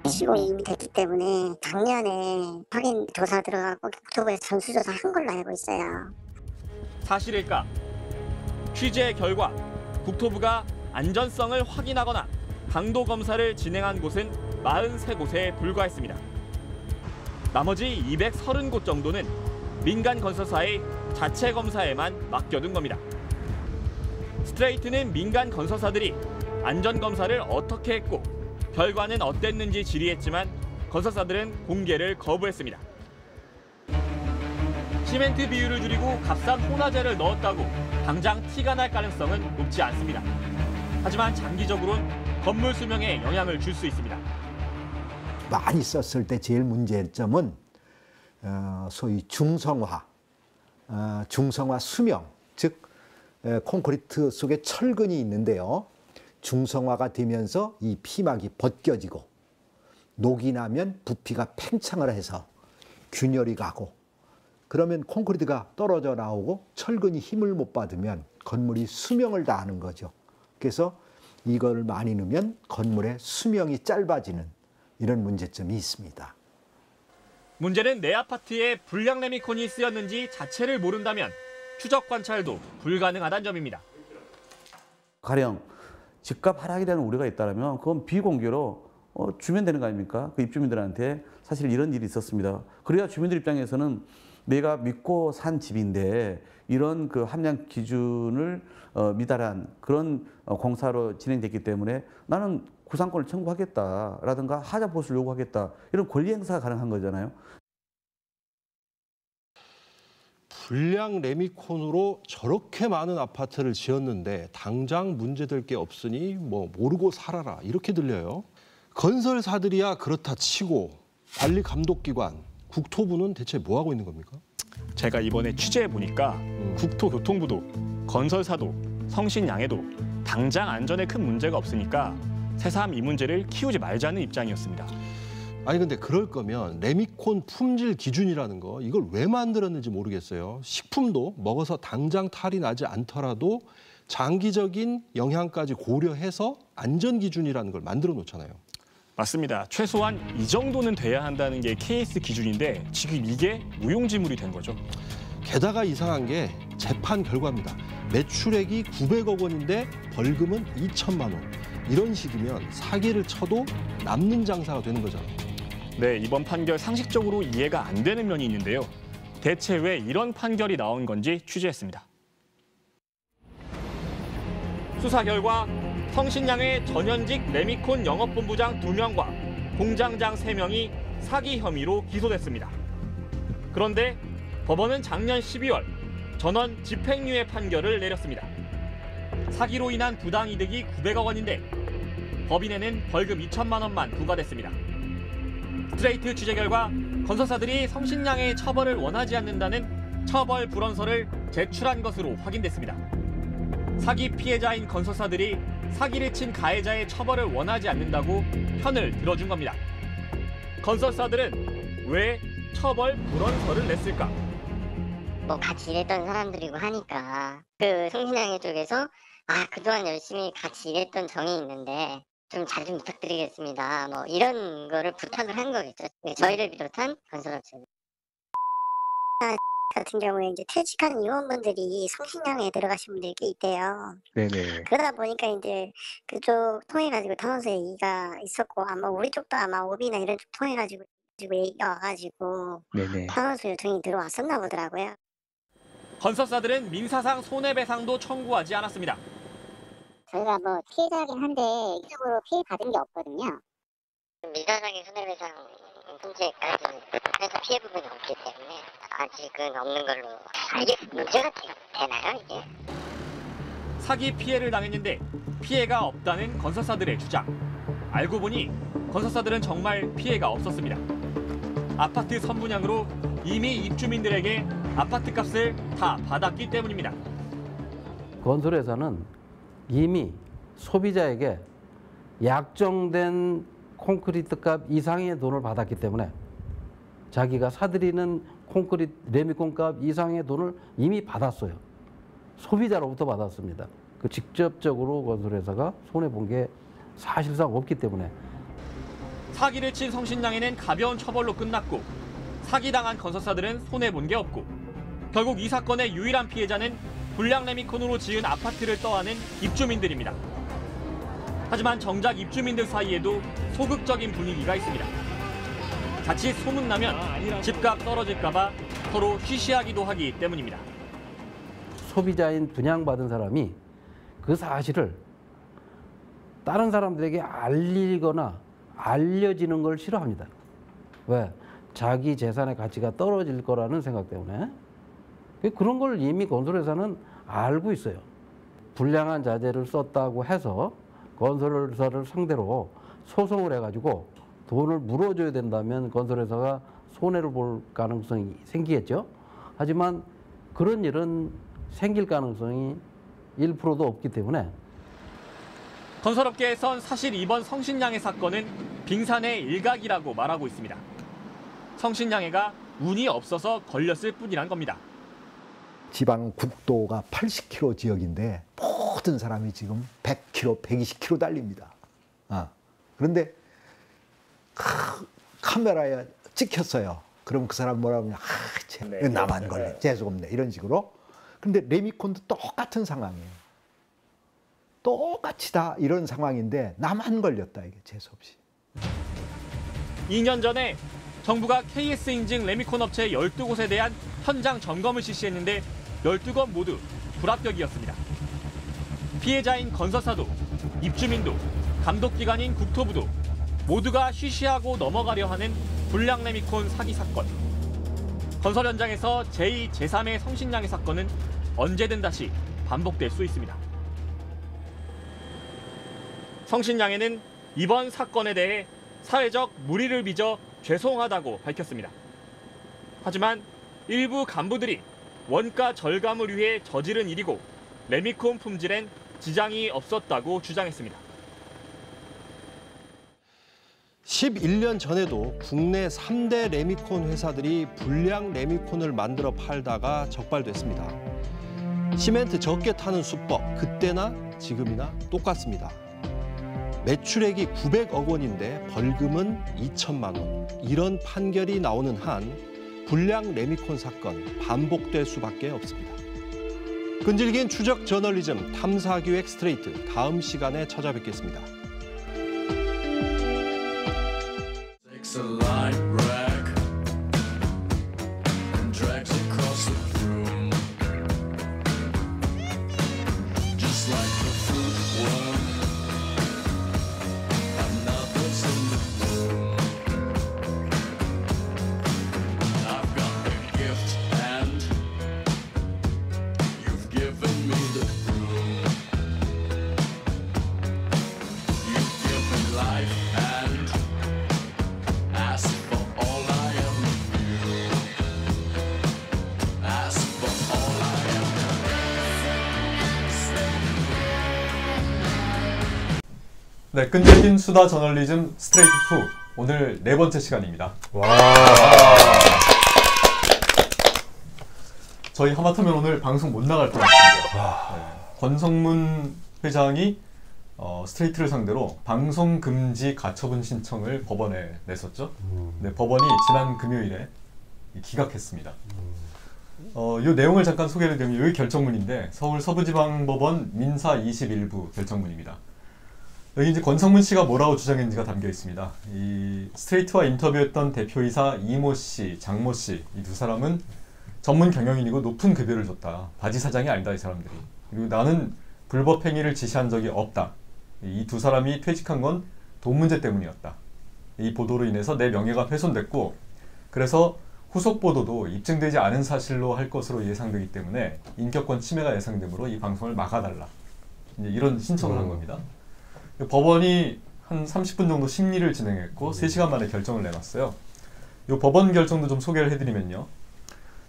시공이 이미 됐기 때문에 작년에 확인 조사 들어가고 국토부에서 전수조사 한 걸로 알고 있어요. 사실일까? 취재 결과 국토부가 안전성을 확인하거나 강도 검사를 진행한 곳은 43곳에 불과했습니다. 나머지 230곳 정도는 민간 건설사의 자체 검사에만 맡겨둔 겁니다. 스트레이트는 민간 건설사들이 안전 검사를 어떻게 했고 결과는 어땠는지 질의했지만 건설사들은 공개를 거부했습니다. 시멘트 비율을 줄이고 값싼 혼화재를 넣었다고 당장 티가 날 가능성은 높지 않습니다. 하지만 장기적으로는 건물 수명에 영향을 줄 수 있습니다. 많이 썼을 때 제일 문제점은 소위 중성화 수명, 즉 콘크리트 속에 철근이 있는데요. 중성화가 되면서 이 피막이 벗겨지고 녹이 나면 부피가 팽창을 해서 균열이 가고 그러면 콘크리트가 떨어져 나오고 철근이 힘을 못 받으면 건물이 수명을 다하는 거죠. 그래서 이걸 많이 넣으면 건물의 수명이 짧아지는 이런 문제점이 있습니다. 문제는 내 아파트에 불량 레미콘이 쓰였는지 자체를 모른다면 추적 관찰도 불가능하다는 점입니다. 가령 집값 하락에 대한 우려가 있다면 그건 비공개로 주면 되는 거 아닙니까? 그 입주민들한테 사실 이런 일이 있었습니다. 그래야 주민들 입장에서는 내가 믿고 산 집인데 이런 그 함량 기준을 미달한 그런 공사로 진행됐기 때문에 나는 구상권을 청구하겠다라든가 하자 보수를 요구하겠다 이런 권리 행사가 가능한 거잖아요. 불량 레미콘으로 저렇게 많은 아파트를 지었는데 당장 문제될 게 없으니 뭐 모르고 살아라 이렇게 들려요. 건설사들이야 그렇다 치고 관리 감독기관 국토부는 대체 뭐 하고 있는 겁니까? 제가 이번에 취재해 보니까 국토교통부도 건설사도 성신양해도 당장 안전에 큰 문제가 없으니까 새삼 이 문제를 키우지 말자는 입장이었습니다. 아니 근데 그럴 거면 레미콘 품질 기준이라는 거 이걸 왜 만들었는지 모르겠어요. 식품도 먹어서 당장 탈이 나지 않더라도 장기적인 영향까지 고려해서 안전기준이라는 걸 만들어 놓잖아요. 맞습니다. 최소한 이 정도는 돼야 한다는 게 KS 기준인데 지금 이게 무용지물이 된 거죠. 게다가 이상한 게 재판 결과입니다. 매출액이 900억 원인데 벌금은 2천만 원. 이런 식이면 사기를 쳐도 남는 장사가 되는 거잖아요. 네, 이번 판결 상식적으로 이해가 안 되는 면이 있는데요. 대체 왜 이런 판결이 나온 건지 취재했습니다. 수사 결과 성신양의 전현직 레미콘 영업본부장 2명과 공장장 3명이 사기 혐의로 기소됐습니다. 그런데 법원은 작년 12월 전원 집행유예 판결을 내렸습니다. 사기로 인한 부당이득이 900억 원인데 법인에는 벌금 2천만 원만 부과됐습니다. 스트레이트 취재 결과 건설사들이 성신양의 처벌을 원하지 않는다는 처벌 불원서를 제출한 것으로 확인됐습니다. 사기 피해자인 건설사들이 사기를 친 가해자의 처벌을 원하지 않는다고 편을 들어준 겁니다. 건설사들은 왜 처벌 불원서를 냈을까? 뭐 같이 일했던 사람들이고 하니까 그 성신양의 쪽에서 그동안 열심히 같이 일했던 정이 있는데 좀 잘 좀 부탁드리겠습니다. 뭐 이런 거를 부탁을 한 거겠죠. 저희를 비롯한 건설업체 같은 경우에 이제 퇴직한 임원분들이 성신양에 들어가신 분들이 꽤 있대요. 네네. 그러다 보니까 이제 그쪽 통해 가지고 당원서 얘기가 있었고 아마 우리 쪽도 아마 오비나 이런 쪽 통해 가지고 얘기가 와가지고 네네. 당원서 요청이 들어왔었나 보더라고요. 건설사들은 민사상 손해배상도 청구하지 않았습니다. 저희가 뭐 피해자긴 한데 이쪽으로 피해 받은 게 없거든요. 민사상의 손해배상 문제까지는 회사 피해 부분이 없기 때문에 아직은 없는 걸로 이게 문제가 되나요 이게? 사기 피해를 당했는데 피해가 없다는 건설사들의 주장. 알고 보니 건설사들은 정말 피해가 없었습니다. 아파트 선분양으로 이미 입주민들에게 아파트 값을 다 받았기 때문입니다. 건설회사는 이미 소비자에게 약정된 콘크리트 값 이상의 돈을 받았기 때문에 자기가 사들이는 콘크리트 레미콘 값 이상의 돈을 이미 받았어요. 소비자로부터 받았습니다. 그 직접적으로 건설회사가 손해본 게 사실상 없기 때문에. 사기를 친 성신양에는 가벼운 처벌로 끝났고 사기당한 건설사들은 손해본 게 없고 결국 이 사건의 유일한 피해자는 불량 레미콘으로 지은 아파트를 떠안은 입주민들입니다. 하지만 정작 입주민들 사이에도 소극적인 분위기가 있습니다. 자칫 소문나면 집값 떨어질까 봐 서로 쉬쉬하기도 하기 때문입니다. 소비자인 분양받은 사람이 그 사실을 다른 사람들에게 알리거나 알려지는 걸 싫어합니다. 왜? 자기 재산의 가치가 떨어질 거라는 생각 때문에. 그런 걸 이미 건설회사는 알고 있어요. 불량한 자재를 썼다고 해서 건설회사를 상대로 소송을 해가지고 돈을 물어줘야 된다면 건설회사가 손해를 볼 가능성이 생기겠죠. 하지만 그런 일은 생길 가능성이 1%도 없기 때문에. 건설업계에선 사실 이번 성신양해 사건은 빙산의 일각이라고 말하고 있습니다. 성신양해가 운이 없어서 걸렸을 뿐이란 겁니다. 지방 국도가 80km 지역인데 모든 사람이 지금 100km, 120km 달립니다. 그런데 카메라에 찍혔어요. 그럼 그 사람 뭐라고 하냐. 나만 걸려. 재수없네. 이런 식으로. 근데 레미콘도 똑같은 상황이에요. 똑같이 다 이런 상황인데 나만 걸렸다. 이게 재수없이. 2년 전에 정부가 KS 인증 레미콘 업체 12곳에 대한 현장 점검을 실시했는데 12곳 모두 불합격이었습니다. 피해자인 건설사도 입주민도 감독기관인 국토부도 모두가 쉬쉬하고 넘어가려 하는 불량 레미콘 사기 사건. 건설 현장에서 제2, 제3의 성신양해 사건은 언제든 다시 반복될 수 있습니다. 성신양해는 이번 사건에 대해 사회적 물의를 빚어 죄송하다고 밝혔습니다. 하지만 일부 간부들이 원가 절감을 위해 저지른 일이고 레미콘 품질엔 지장이 없었다고 주장했습니다. 11년 전에도 국내 3대 레미콘 회사들이 불량 레미콘을 만들어 팔다가 적발됐습니다. 시멘트 적게 타는 수법, 그때나 지금이나 똑같습니다. 매출액이 900억 원인데 벌금은 2천만 원. 이런 판결이 나오는 한 불량 레미콘 사건 반복될 수밖에 없습니다. 끈질긴 추적 저널리즘 탐사기획 스트레이트, 다음 시간에 찾아뵙겠습니다. 네, 끈질긴 수다 저널리즘 스트레이트 후 오늘 4번째 시간입니다. 와. 저희 하마터면 오늘 방송 못 나갈 뻔했습니다. 네. 권성문 회장이 스트레이트를 상대로 방송 금지 가처분 신청을 법원에 냈었죠. 네, 법원이 지난 금요일에 기각했습니다. 이 내용을 잠깐 소개를 드리면 여기 결정문인데 서울 서부지방법원 민사 21부 결정문입니다. 여기 이제 권성문 씨가 뭐라고 주장했는지가 담겨 있습니다. 이 스트레이트와 인터뷰했던 대표이사 이모 씨, 장모 씨 이 두 사람은 전문 경영인이고 높은 급여를 줬다. 바지 사장이 아니다 이 사람들이. 그리고 나는 불법 행위를 지시한 적이 없다. 이 두 사람이 퇴직한 건 돈 문제 때문이었다. 이 보도로 인해서 내 명예가 훼손됐고 그래서 후속 보도도 입증되지 않은 사실로 할 것으로 예상되기 때문에 인격권 침해가 예상되므로 이 방송을 막아달라. 이제 이런 신청을 한 겁니다. 법원이 한 30분 정도 심리를 진행했고 3시간 만에 결정을 내놨어요. 이 법원 결정도 좀 소개를 해드리면요.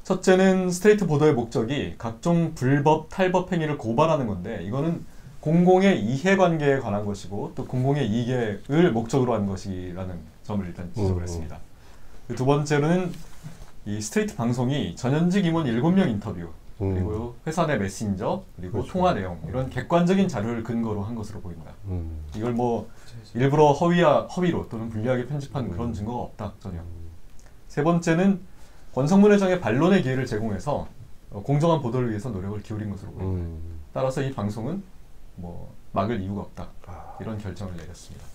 첫째는 스트레이트 보도의 목적이 각종 불법, 탈법 행위를 고발하는 건데 이거는 공공의 이해관계에 관한 것이고 또 공공의 이익을 목적으로 한 것이라는 점을 일단 지적을 했습니다. 두 번째로는 이 스트레이트 방송이 전현직 임원 7명 인터뷰 그리고 회사 내 메신저 그리고 그렇죠. 통화 내용 이런 객관적인 자료를 근거로 한 것으로 보입니다. 이걸 뭐 일부러 허위로 또는 불리하게 편집한 그런 증거가 없다 전혀. 세 번째는 권성문 회장의 반론의 기회를 제공해서 공정한 보도를 위해서 노력을 기울인 것으로 보입니다. 따라서 이 방송은 뭐 막을 이유가 없다 이런 결정을 내렸습니다.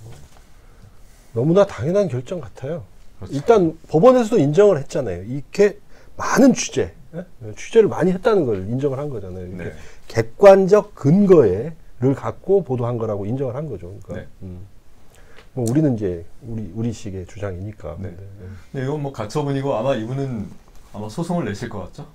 너무나 당연한 결정 같아요. 그렇죠. 일단 법원에서도 인정을 했잖아요. 이렇게 많은 취재를 많이 했다는 걸 인정을 한 거잖아요. 네. 객관적 근거를 갖고 보도한 거라고 인정을 한 거죠. 그러니까 뭐 우리는 이제 우리식의 주장이니까. 네. 네, 이건 뭐 가처분이고 아마 이분은 아마 소송을 내실 것 같죠.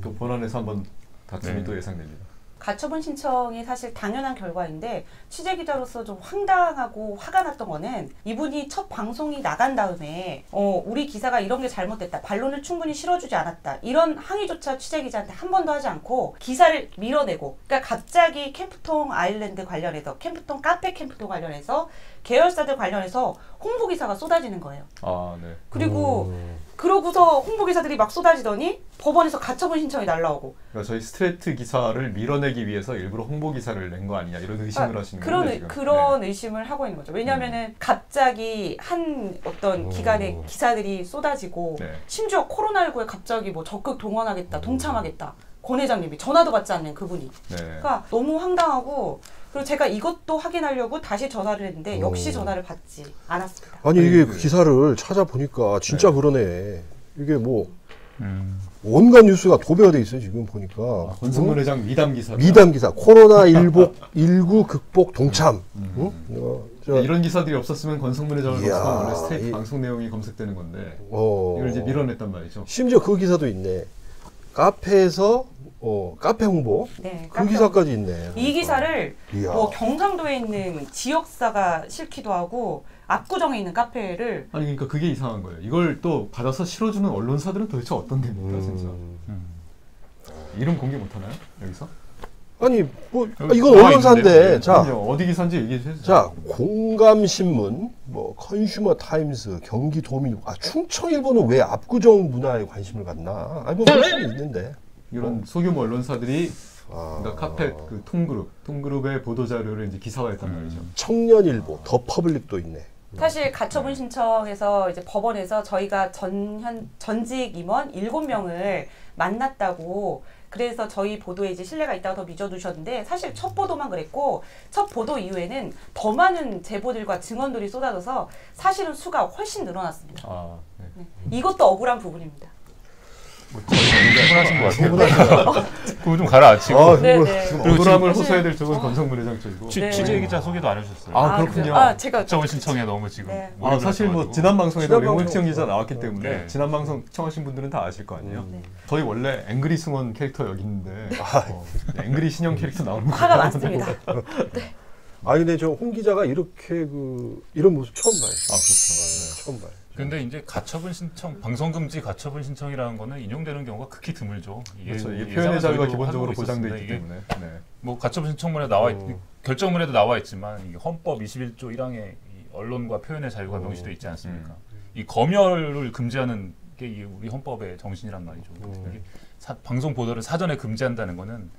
또 본안에서 한번 다툼이 또 예상됩니다. 가처분 신청이 사실 당연한 결과인데 취재기자로서 좀 황당하고 화가 났던 거는 이분이 첫 방송이 나간 다음에 우리 기사가 이런 게 잘못됐다. 반론을 충분히 실어주지 않았다. 이런 항의조차 취재기자한테 한 번도 하지 않고 기사를 밀어내고 그러니까 갑자기 캠프통 아일랜드 관련해서 카페 캠프통 관련해서 계열사들 관련해서 홍보기사가 쏟아지는 거예요. 아, 네. 그리고 그러고서 홍보기사들이 막 쏟아지더니 법원에서 가처분 신청이 날라오고. 그러니까 저희 스트레이트 기사를 밀어내기 위해서 일부러 홍보기사를 낸 거 아니냐 이런 의심을 하시는 거예요. 그런 의심을 하고 있는 거죠. 왜냐하면은 갑자기 한 어떤 기관의 기사들이 쏟아지고 심지어 코로나19에 갑자기 뭐 적극 동원하겠다, 동참하겠다. 권 회장님이 전화도 받지 않는 그분이. 그러니까 너무 황당하고 그리고 제가 이것도 확인하려고 다시 전화를 했는데 역시 전화를 받지 않았습니다. 아니 이게 기사를 찾아보니까 진짜 그러네. 이게 뭐 온갖 뉴스가 도배가 있어요 지금 보니까. 권성문 회장 미담 기사. 미담 기사. 코로나19 극복 동참. 이런 기사들이 없었으면 권성문 회장을 검색하면 원래 스트레이트 방송 내용이 검색되는 건데 이걸 이제 밀어냈단 말이죠. 심지어 그 기사도 있네. 카페에서 카페 홍보 그 기사까지 있네. 이 기사를 뭐 경상도에 있는 지역사가 실기도 하고 압구정에 있는 카페를 아니 그러니까 그게 이상한 거예요. 이걸 또 받아서 실어주는 언론사들은 도대체 어떤 데입니까 진짜. 이름 공개 못하나요 여기서? 아니 뭐 이건 언론사인데 자 어디 기사인지 얘기해 주세요. 자 공감신문, 뭐 컨슈머 타임스, 경기도민일보, 충청일보는 왜 압구정 문화에 관심을 갖나? 아니 뭐 그럴 수는 있는데 이런 소규모 언론사들이 그러니까 카펫 그 통그룹의 보도 자료를 이제 기사화했단 말이죠. 청년일보, 더 퍼블릭도 있네. 사실 가처분 신청해서 이제 법원에서 저희가 전직 임원 7명을 만났다고, 그래서 저희 보도에 이제 신뢰가 있다고 더 믿어주셨는데, 사실 첫 보도만 그랬고 첫 보도 이후에는 더 많은 제보들과 증언들이 쏟아져서 사실은 수가 훨씬 늘어났습니다. 네. 이것도 억울한 부분입니다. 충분하신 것 같아요. 그거 좀 가라앉히고. 억울함을 호소해야 될 쪽은 권성문 회장 쪽이고. 취재 기자 소개도 안 해주셨어요. 그렇군요. 제가 가처분 신청에 너무 지금. 사실 뭐 지난 방송에도 명호익정 기자 나왔기 때문에 지난 방송 청하신 분들은 다 아실 거 아니에요. 저희 원래 앵그리 승원 캐릭터 여기 있는데 앵그리 신형 캐릭터 나오는 거 화가 많습니다. 네. 근데 저 홍 기자가 이렇게 이런 모습 처음 봐요. 그렇죠. 처음 봐요. 근데 이제 가처분 신청, 방송금지 가처분 신청이라는 거는 인용되는 경우가 극히 드물죠. 이게 표현의 자유가 기본적으로 보장돼 있기 때문에. 뭐 가처분 신청문에 결정문에도 나와 있지만 이게 헌법 21조 1항에 언론과 표현의 자유가 명시되어 있지 않습니까? 이 검열을 금지하는 게 우리 헌법의 정신이란 말이죠. 이게 방송 보도를 사전에 금지한다는 거는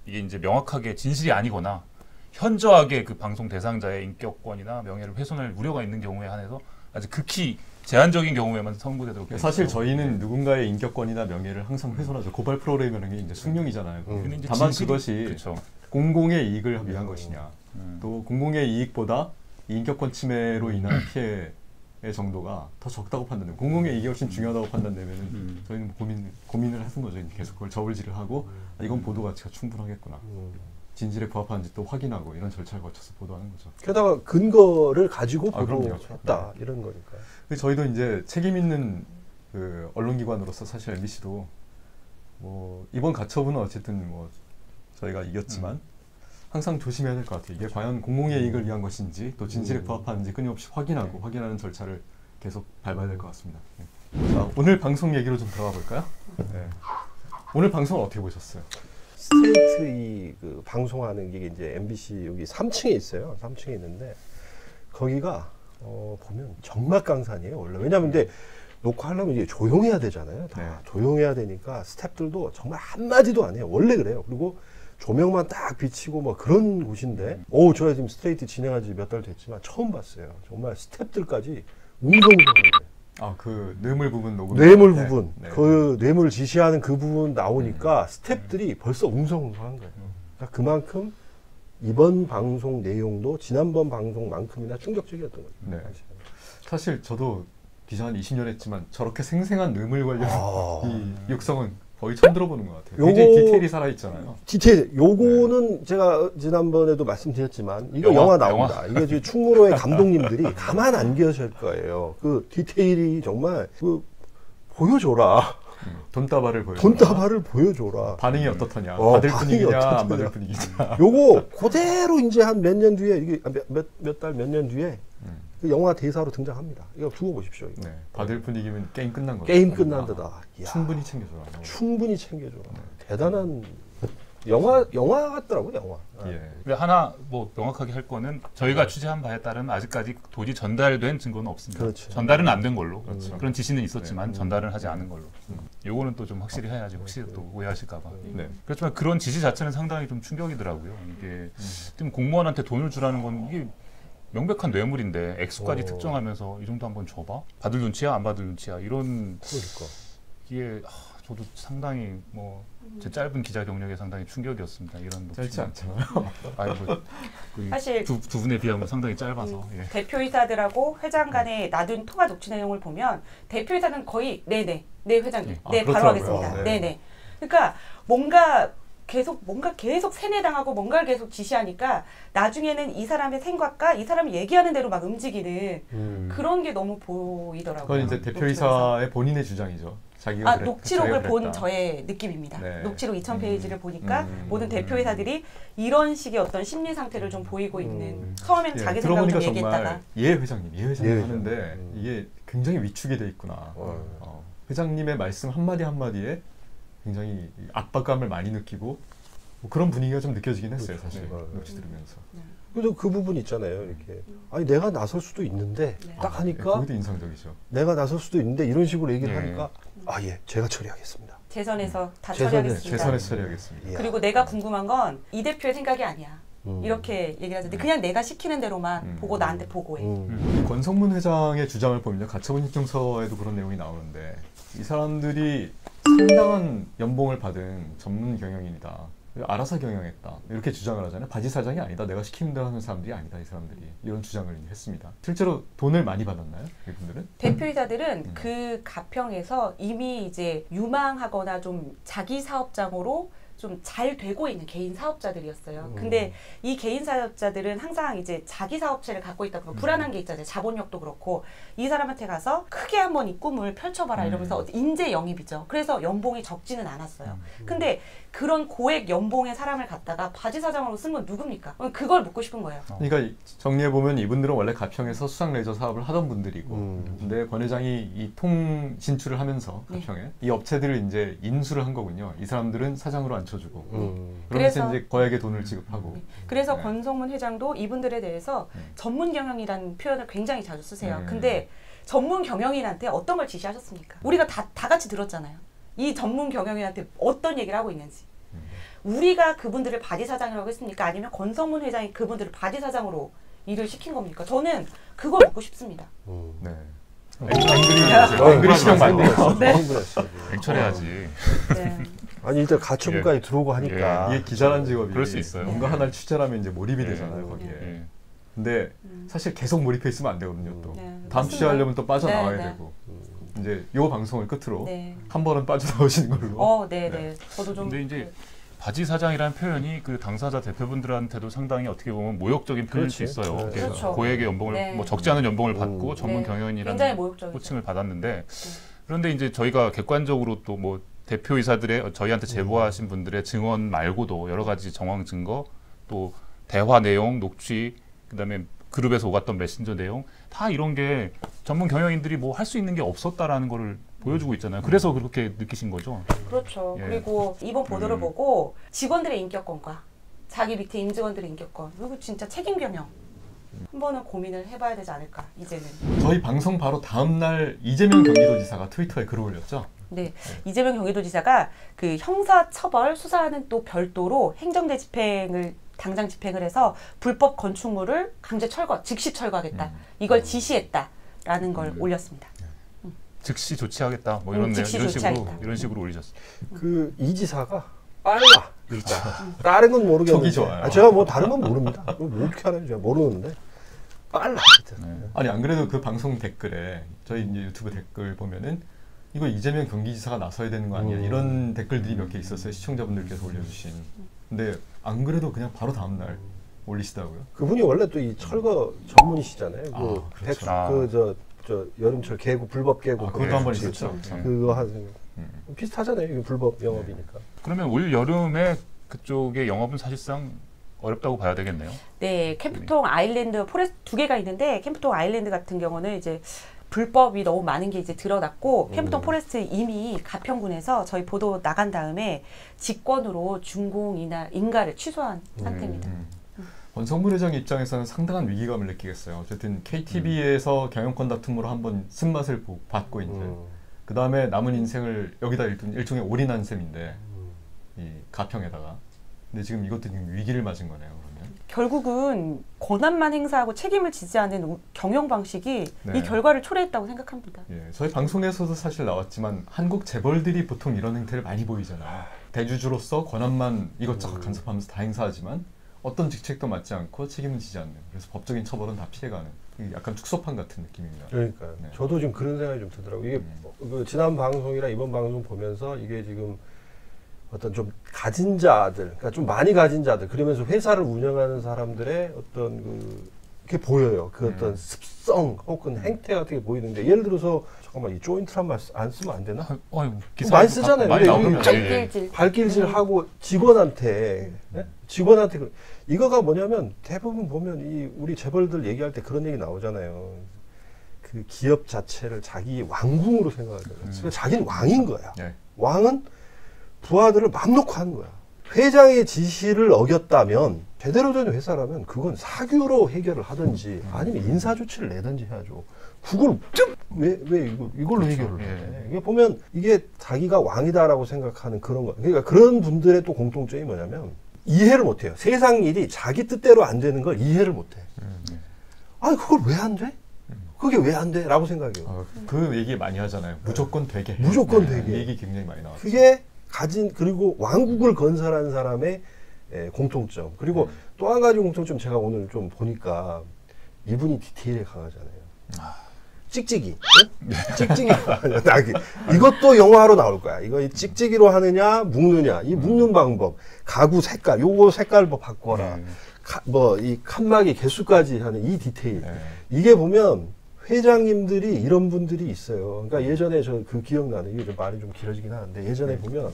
이게 이제 명확하게 진실이 아니거나 현저하게 그 방송 대상자의 인격권이나 명예를 훼손할 우려가 있는 경우에 한해서 아주 극히 제한적인 경우에만 선고되도록. 사실 저희는 누군가의 인격권이나 명예를 항상 훼손하죠. 고발 프로그램이라는 게 이제 숙명이잖아요. 다만 그것이 공공의 이익을 위한 것이냐, 또 공공의 이익보다 인격권 침해로 인한 피해의 정도가 더 적다고 판단되면, 공공의 이익이 훨씬 중요하다고 판단되면 저희는 고민을 하는 거죠. 계속 그걸 저울질을 하고 이건 보도 가치가 충분하겠구나. 진실에 부합하는지 또 확인하고 이런 절차를 거쳐서 보도하는 거죠. 게다가 근거를 가지고 보도했다 이런 거니까. 저희도 이제 책임 있는 그 언론기관으로서 사실 MBC도 뭐 이번 가처분은 어쨌든 뭐 저희가 이겼지만 항상 조심해야 될 것 같아요. 이게 과연 공공의 이익을 위한 것인지 또 진실에 부합하는지 끊임없이 확인하는 절차를 계속 밟아야 될 것 같습니다. 자, 오늘 방송 얘기로 좀 들어가 볼까요? 오늘 방송을 어떻게 보셨어요? 스트레이트 그 방송하는 게 이제 MBC 여기 3층에 있어요. 3층에 있는데 거기가 보면 정막강산이에요. 원래 왜냐하면 이제 녹화하려면 이제 조용해야 되잖아요. 다 조용해야 되니까 스태프들도 정말 한마디도 안 해요. 원래 그래요. 그리고 조명만 딱 비치고 뭐 그런 곳인데, 제가 지금 스트레이트 진행한 지 몇 달 됐지만 처음 봤어요. 정말 스태프들까지 웅성웅성해요. 그 뇌물 부분 녹음. 뇌물 부분. 그 뇌물 지시하는 그 부분 나오니까 스태프들이 벌써 웅성웅성한 거예요. 그러니까 그만큼 이번 방송 내용도 지난번 방송만큼이나 충격적이었던 거죠. 사실 저도 기자 한 20년 했지만 저렇게 생생한 뇌물 관련 이 육성은 거의 처음 들어보는 것 같아요. 굉장히 디테일이 살아있잖아요. 요거는 제가 지난번에도 말씀드렸지만 이거 영화 나옵니다. 이게 지금 충무로의 감독님들이 가만 안 계실 거예요. 그 디테일이 정말 보여줘라. 돈다발을 보여줘라. 돈다발을 보여줘라. 반응이 어떻더냐. 받을 분위기냐 안 받을 분위기냐. 요거 그대로 이제 한 몇 년 뒤에 이게 몇 달 몇 년 뒤에 그 영화 대사로 등장합니다. 이거 두고 보십시오. 이거. 받을 분위기면 게임 끝난 거죠. 게임 끝난 데다. 충분히 챙겨줘라. 충분히 챙겨줘라. 대단한 영화 같더라고요. 영화. 근데 하나 뭐 명확하게 할 거는 저희가 취재한 바에 따르면 아직까지 도저히 전달된 증거는 없습니다. 전달은 안 된 걸로. 그런 지시는 있었지만 전달은 하지 않은 걸로. 요거는 또 좀 확실히 해야지 혹시 또 오해하실까 봐. 그렇지만 그런 지시 자체는 상당히 좀 충격이더라고요. 이게 지금 공무원한테 돈을 주라는 건 이게 명백한 뇌물인데 액수까지 특정하면서 이 정도 한번 줘봐? 받을 눈치야 안 받을 눈치야? 이런 이게 저도 상당히 뭐 제 짧은 기자 경력에 상당히 충격이었습니다. 이런 짧지 않잖아요. 사실 두 분에 비하면 상당히 짧아서 대표이사들하고 회장 간의 놔둔 통화 녹취 내용을 보면 대표이사는 거의 네 회장님 바로 하겠습니다. 네네. 그러니까 뭔가 계속 세뇌당하고 뭔가를 계속 지시하니까 나중에는 이 사람의 생각과 이 사람이 얘기하는 대로 막 움직이는 그런 게 너무 보이더라고요. 그건 이제 대표이사의 본인의 주장이죠. 자기가 녹취록을 본 저의 느낌입니다. 녹취록 2000페이지를 보니까 모든 대표이사들이 이런 식의 어떤 심리 상태를 좀 보이고 있는, 처음엔 자기 생각을 좀 얘기했다가 회장님 하는데 이게 굉장히 위축이 돼 있구나. 회장님의 말씀 한마디 한마디에 굉장히 압박감을 많이 느끼고 뭐 그런 분위기가 좀 느껴지긴 했어요. 사실 녹취 들으면서. 그래도 그 부분 있잖아요. 이렇게 내가 나설 수도 있는데 딱 하니까 그것도 인상적이죠. 내가 나설 수도 있는데 이런 식으로 얘기를 하니까 제가 처리하겠습니다. 재선에서 다 재선에, 처리하겠습니다. 재선에서 처리하겠습니다. 그리고 내가 궁금한 건 이 대표의 생각이 아니야. 이렇게 얘기를 하는데 그냥 내가 시키는 대로만 보고 나한테 보고해. 권성문 회장의 주장을 보면요, 가처분 신청서에도 그런 내용이 나오는데 이 사람들이 상당한 연봉을 받은 전문 경영인이다. 알아서 경영했다. 이렇게 주장을 하잖아요. 바지 사장이 아니다. 내가 시키는 대로 하는 사람들이 아니다. 이 사람들이 이런 주장을 했습니다. 실제로 돈을 많이 받았나요? 이분들은? 대표이사들은 그 가평에서 이미 이제 유망하거나 좀 자기 사업장으로 좀 잘 되고 있는 개인 사업자들이었어요. 근데 이 개인 사업자들은 항상 이제 자기 사업체를 갖고 있다 보면 불안한 게 있잖아요. 자본력도 그렇고 이 사람한테 가서 크게 한번 이 꿈을 펼쳐봐라 이러면서 인재 영입이죠. 그래서 연봉이 적지는 않았어요. 근데 그런 고액 연봉의 사람을 갖다가 바지 사장으로 쓴 건 누굽니까? 그걸 묻고 싶은 거예요. 그러니까 정리해보면 이분들은 원래 가평에서 수상 레저 사업을 하던 분들이고 근데 권 회장이 이 통 진출을 하면서 가평에 이 업체들을 이제 인수를 한 거군요. 이 사람들은 사장으로 앉혀주고 그래서 이제 거액의 돈을 지급하고 그래서 권성문 회장도 이분들에 대해서 전문 경영이라는 표현을 굉장히 자주 쓰세요. 근데 전문 경영인한테 어떤 걸 지시하셨습니까? 우리가 다 같이 들었잖아요. 이 전문 경영인한테 어떤 얘기를 하고 있는지. 우리가 그분들을 바지 사장이라고 했습니까? 아니면 권성문 회장이 그분들을 바지 사장으로 일을 시킨 겁니까? 저는 그걸 묻고 싶습니다. 네. 앵글이 시간 많네요. 앵철해야지. 네. 아니 일단 가처분까지 들어오고 하니까 이게 기자란 직업이 그럴 수 있어요. 뭔가 하나를 취재하면 이제 몰입이 되잖아요 거기에. 근데 사실 계속 몰입해 있으면 안 되거든요. 또 다음 취재하려면 또 빠져나와야 되고. 이제 요 방송을 끝으로 한 번은 빠져나오시는 걸로. 네. 저도 좀. 근데 이제 바지 사장이라는 표현이 그 당사자 대표분들한테도 상당히 어떻게 보면 모욕적인 표현일 수 있어요. 그렇죠. 고액의 연봉을 뭐 적지 않은 연봉을 받고 전문 경영인이라는 호칭을 받았는데 그런데 이제 저희가 객관적으로 또 뭐 대표이사들의 저희한테 제보하신 분들의 증언 말고도 여러 가지 정황 증거 또 대화 내용, 녹취 그다음에 그룹에서 오갔던 메신저 내용 다 이런 게 전문 경영인들이 뭐 할 수 있는 게 없었다라는 거를 보여주고 있잖아요. 그래서 그렇게 느끼신 거죠. 그렇죠. 그리고 이번 보도를 보고 직원들의 인격권과 자기 밑에 임직원들의 인격권 그리고 진짜 책임 경영 한 번은 고민을 해봐야 되지 않을까 이제는. 저희 방송 바로 다음 날 이재명 경기도지사가 트위터에 글을 올렸죠. 네, 이재명 경기도지사가 그 형사처벌 수사는 또 별도로 행정대 집행을 당장 집행을 해서 불법 건축물을 강제 철거, 즉시 철거하겠다. 이걸 지시했다라는 걸 올렸습니다. 즉시 조치하겠다. 뭐 이런 이런 식으로 올리셨어요. 그 이 지사가 빨라 일단. 다른 건 모르겠는데. 좋아요. 제가 뭐 다른 건 모릅니다. 뭐 어떻게 하는지 제가 모르는데 빨라. 아니 안 그래도 그 방송 댓글에 저희 이제 유튜브 댓글 보면은 이거 이재명 경기지사가 나서야 되는 거 아니야? 이런 댓글들이 몇 개 있었어요. 시청자분들께서 올려주신. 근데 안 그래도 그냥 바로 다음 날 올리시더라고요. 그분이 원래 또 이 철거 전문이시잖아요. 그렇죠. 저 여름철 개구 불법 개구 그것도 한번 있었죠. 그거 하세요. 비슷하잖아요. 이거 불법 영업이니까. 그러면 올 여름에 그쪽의 영업은 사실상 어렵다고 봐야 되겠네요. 네, 캠프통 아일랜드 포레스트 2개가 있는데 캠프통 아일랜드 같은 경우는 이제 불법이 너무 많은 게 이제 드러났고 캠프통 포레스트 이미 가평군에서 저희 보도 나간 다음에 직권으로 준공이나 인가를 취소한 상태입니다. 권성문 회장 입장에서는 상당한 위기감을 느끼겠어요. 어쨌든 KTV에서 경영권 다툼으로 한번 쓴맛을 받고 이제 그 다음에 남은 인생을 여기다 일종의 올인한 셈인데 이 가평에다가. 근데 지금 이것도 지금 위기를 맞은 거네요. 그러면 결국은 권한만 행사하고 책임을 지지 않는 경영 방식이 이 결과를 초래했다고 생각합니다. 저희 방송에서도 사실 나왔지만 한국 재벌들이 보통 이런 행태를 많이 보이잖아요. 대주주로서 권한만 이것저것 간섭하면서 다 행사하지만 어떤 직책도 맡지 않고 책임을 지지 않는. 그래서 법적인 처벌은 다 피해가는. 약간 축소판 같은 느낌입니다. 그러니까요. 저도 지금 그런 생각이 좀 들더라고요. 이게 그 지난 방송이랑 이번 방송 보면서 이게 지금 어떤 좀 가진 자들, 그러니까 좀 많이 가진 자들, 그러면서 회사를 운영하는 사람들의 어떤 그게 보여요. 그 어떤 습성 혹은 행태 같은 게 보이는데 예를 들어서 잠깐만 이 조인트란 말 안 쓰면 안 되나? 많이 쓰잖아요. 많이 나오면 발길질하고 직원한테 이거가 뭐냐면 대부분 보면 이 우리 재벌들 얘기할 때 그런 얘기 나오잖아요. 그 기업 자체를 자기 왕궁으로 생각하잖아요. 자기는 왕인 거야. 왕은 부하들을 맘 놓고 하는 거야. 회장의 지시를 어겼다면 제대로 된 회사라면 그건 사규로 해결을 하든지 아니면 인사 조치를 내든지 해야죠. 그걸 왜 이걸로 해결을 해? 이게 보면 이게 자기가 왕이다라고 생각하는 그런 거. 그러니까 그런 분들의 또 공통점이 뭐냐면 이해를 못해요. 세상 일이 자기 뜻대로 안 되는 걸 이해를 못해. 아니 그걸 왜 안 돼? 그게 왜 안 돼? 라고 생각해요. 그 얘기 많이 하잖아요. 무조건 되게. 무조건 되게. 이 얘기 굉장히 많이 나왔어요. 그게 그리고 왕국을 건설한 사람의 공통점. 그리고 또 한 가지 공통점 제가 오늘 좀 보니까 이분이 디테일에 강하잖아요. 찍찍이. 찍찍이. 이것도 영화로 나올 거야. 이거 찍찍이로 하느냐, 묶느냐. 이 묶는 방법. 가구 색깔. 요거 색깔 뭐 바꿔라. 이 칸막이 개수까지 하는 이 디테일. 이게 보면 회장님들이 이런 분들이 있어요. 그러니까 예전에 저 그 기억나는, 이게 좀 말이 좀 길어지긴 하는데, 예전에 보면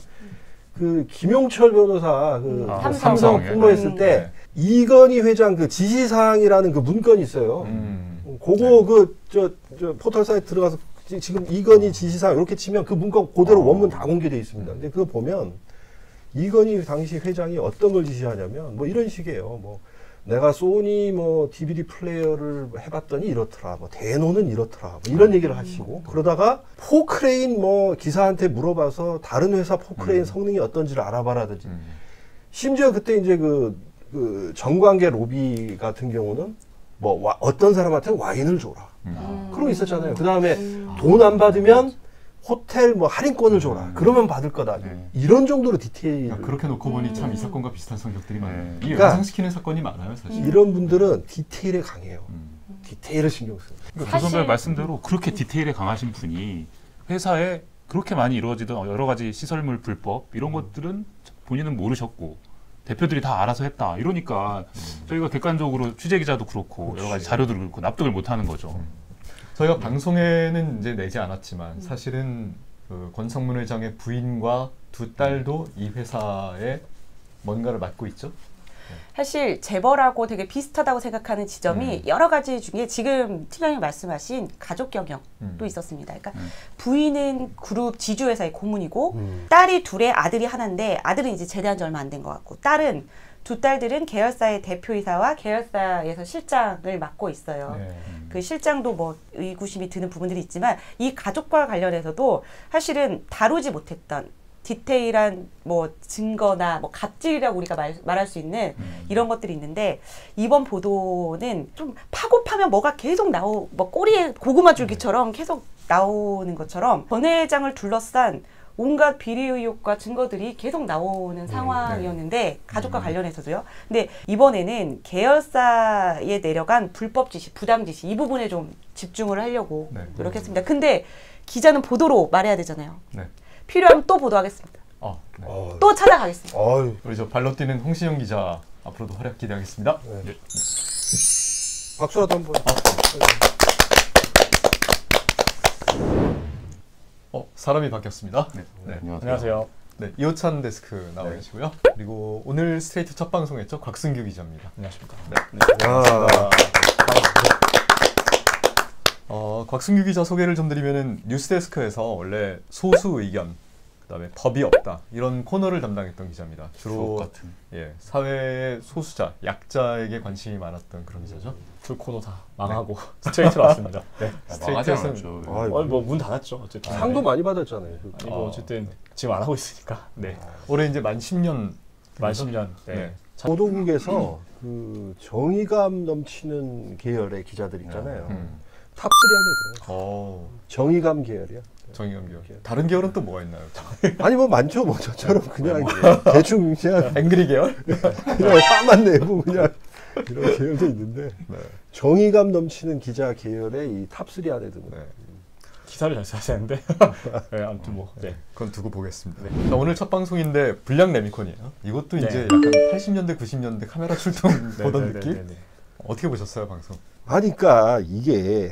그 김용철 변호사 그 삼성 폭로했을 때 이건희 회장 그 지시사항이라는 그 문건이 있어요. 그거 저 포털 사이트 들어가서 지금 이건희 지시사항 이렇게 치면 그 문건 그대로 원문 다 공개되어 있습니다. 근데 그거 보면 이건희 당시 회장이 어떤 걸 지시하냐면 뭐 이런 식이에요. 뭐 내가 소니 뭐 DVD 플레이어를 해봤더니 이렇더라. 뭐 대노는 이렇더라. 뭐 이런 얘기를 하시고 그러다가 포크레인 뭐 기사한테 물어봐서 다른 회사 포크레인 성능이 어떤지를 알아봐라든지 심지어 그때 이제 그 정관계 로비 같은 경우는 뭐 어떤 사람한테 와인을 줘라. 그런 거 있었잖아요. 그 다음에 돈 안 받으면 호텔 뭐 할인권을 줘라. 그러면 받을 거다. 이런 정도로 디테일. 그렇게 놓고 보니 참 이 사건과 비슷한 성격들이 많아요. 이게 그러니까 연상시키는 사건이 많아요, 사실. 이런 분들은 디테일에 강해요. 디테일을 신경 써요. 그러니까 조 선배 말씀대로 그렇게 디테일에 강하신 분이 회사에 그렇게 많이 이루어지던 여러 가지 시설물 불법 이런 것들은 본인은 모르셨고 대표들이 다 알아서 했다. 이러니까 저희가 객관적으로 취재 기자도 그렇고 여러 가지 자료들을 그렇고 납득을 못하는 거죠. 저희가 방송에는 이제 내지 않았지만 사실은 그 권성문 회장의 부인과 두 딸도 이 회사에 뭔가를 맡고 있죠. 사실 재벌하고 되게 비슷하다고 생각하는 지점이 여러 가지 중에 지금 팀장님 말씀하신 가족 경영도 있었습니다. 그러니까 부인은 그룹 지주회사의 고문이고 딸이 둘에 아들이 하나인데 아들은 이제 제대한 지 얼마 안 된 것 같고 두 딸들은 계열사의 대표이사와 계열사에서 실장을 맡고 있어요. 그 실장도 뭐 의구심이 드는 부분들이 있지만 이 가족과 관련해서도 사실은 다루지 못했던 디테일한 뭐 증거나 뭐 갑질이라고 우리가 말할 수 있는 이런 것들이 있는데 이번 보도는 좀 파고 파면 뭐가 계속 뭐 꼬리에 고구마 줄기처럼 계속 나오는 것처럼 전 회장을 둘러싼 온갖 비리 의혹과 증거들이 계속 나오는 상황이었는데 가족과 관련해서도요. 근데 이번에는 계열사에 내려간 불법 지시, 부당 지시 이 부분에 좀 집중을 하려고 노력했습니다. 근데 기자는 보도로 말해야 되잖아요. 필요하면 또 보도하겠습니다. 또 찾아가겠습니다. 우리 저 발로 뛰는 홍신영 기자 앞으로도 활약 기대하겠습니다. 박수라도 한번. 사람이 바뀌었습니다. 안녕하세요. 네, 이호찬 데스크 나와 계시고요. 그리고 오늘 스트레이트 첫 방송했죠. 곽승규 기자입니다. 안녕하십니까. 곽승규 기자 소개를 좀 드리면은 뉴스데스크에서 원래 소수 의견, 그다음에 법이 없다 이런 코너를 담당했던 기자입니다. 주로 사회의 소수자, 약자에게 관심이 많았던 그런 기자죠. 그 코너 다 망하고 스트레이트로 왔습니다. 스트레이트에서는 뭐 문 닫았죠. 어쨌든 상도 많이 받았잖아요. 뭐 어쨌든 지금 안 하고 있으니까. 올해 이제 만 10년. 만 10년. 보도국에서 그 정의감 넘치는 계열의 기자들 있잖아요. 탑3 안에 들어요. 정의감 계열이야. 정의감 계열. 다른 계열은 또 뭐가 있나요? 아니 뭐 많죠. 뭐 저처럼 그냥 대충 그냥 앵그리 계열? 그냥 화만 내고 그냥 이런 계열도 있는데 정의감 넘치는 기자 계열의 이 탑3 안에 드는 기사를 잘 써야 되는데 아무튼 뭐 그건 두고 보겠습니다. 자, 오늘 첫 방송인데 불량 레미콘이에요. 이것도 이제 약간 80년대 90년대 카메라 출동 보던 느낌? 어떻게 보셨어요 방송? 그러니까 이게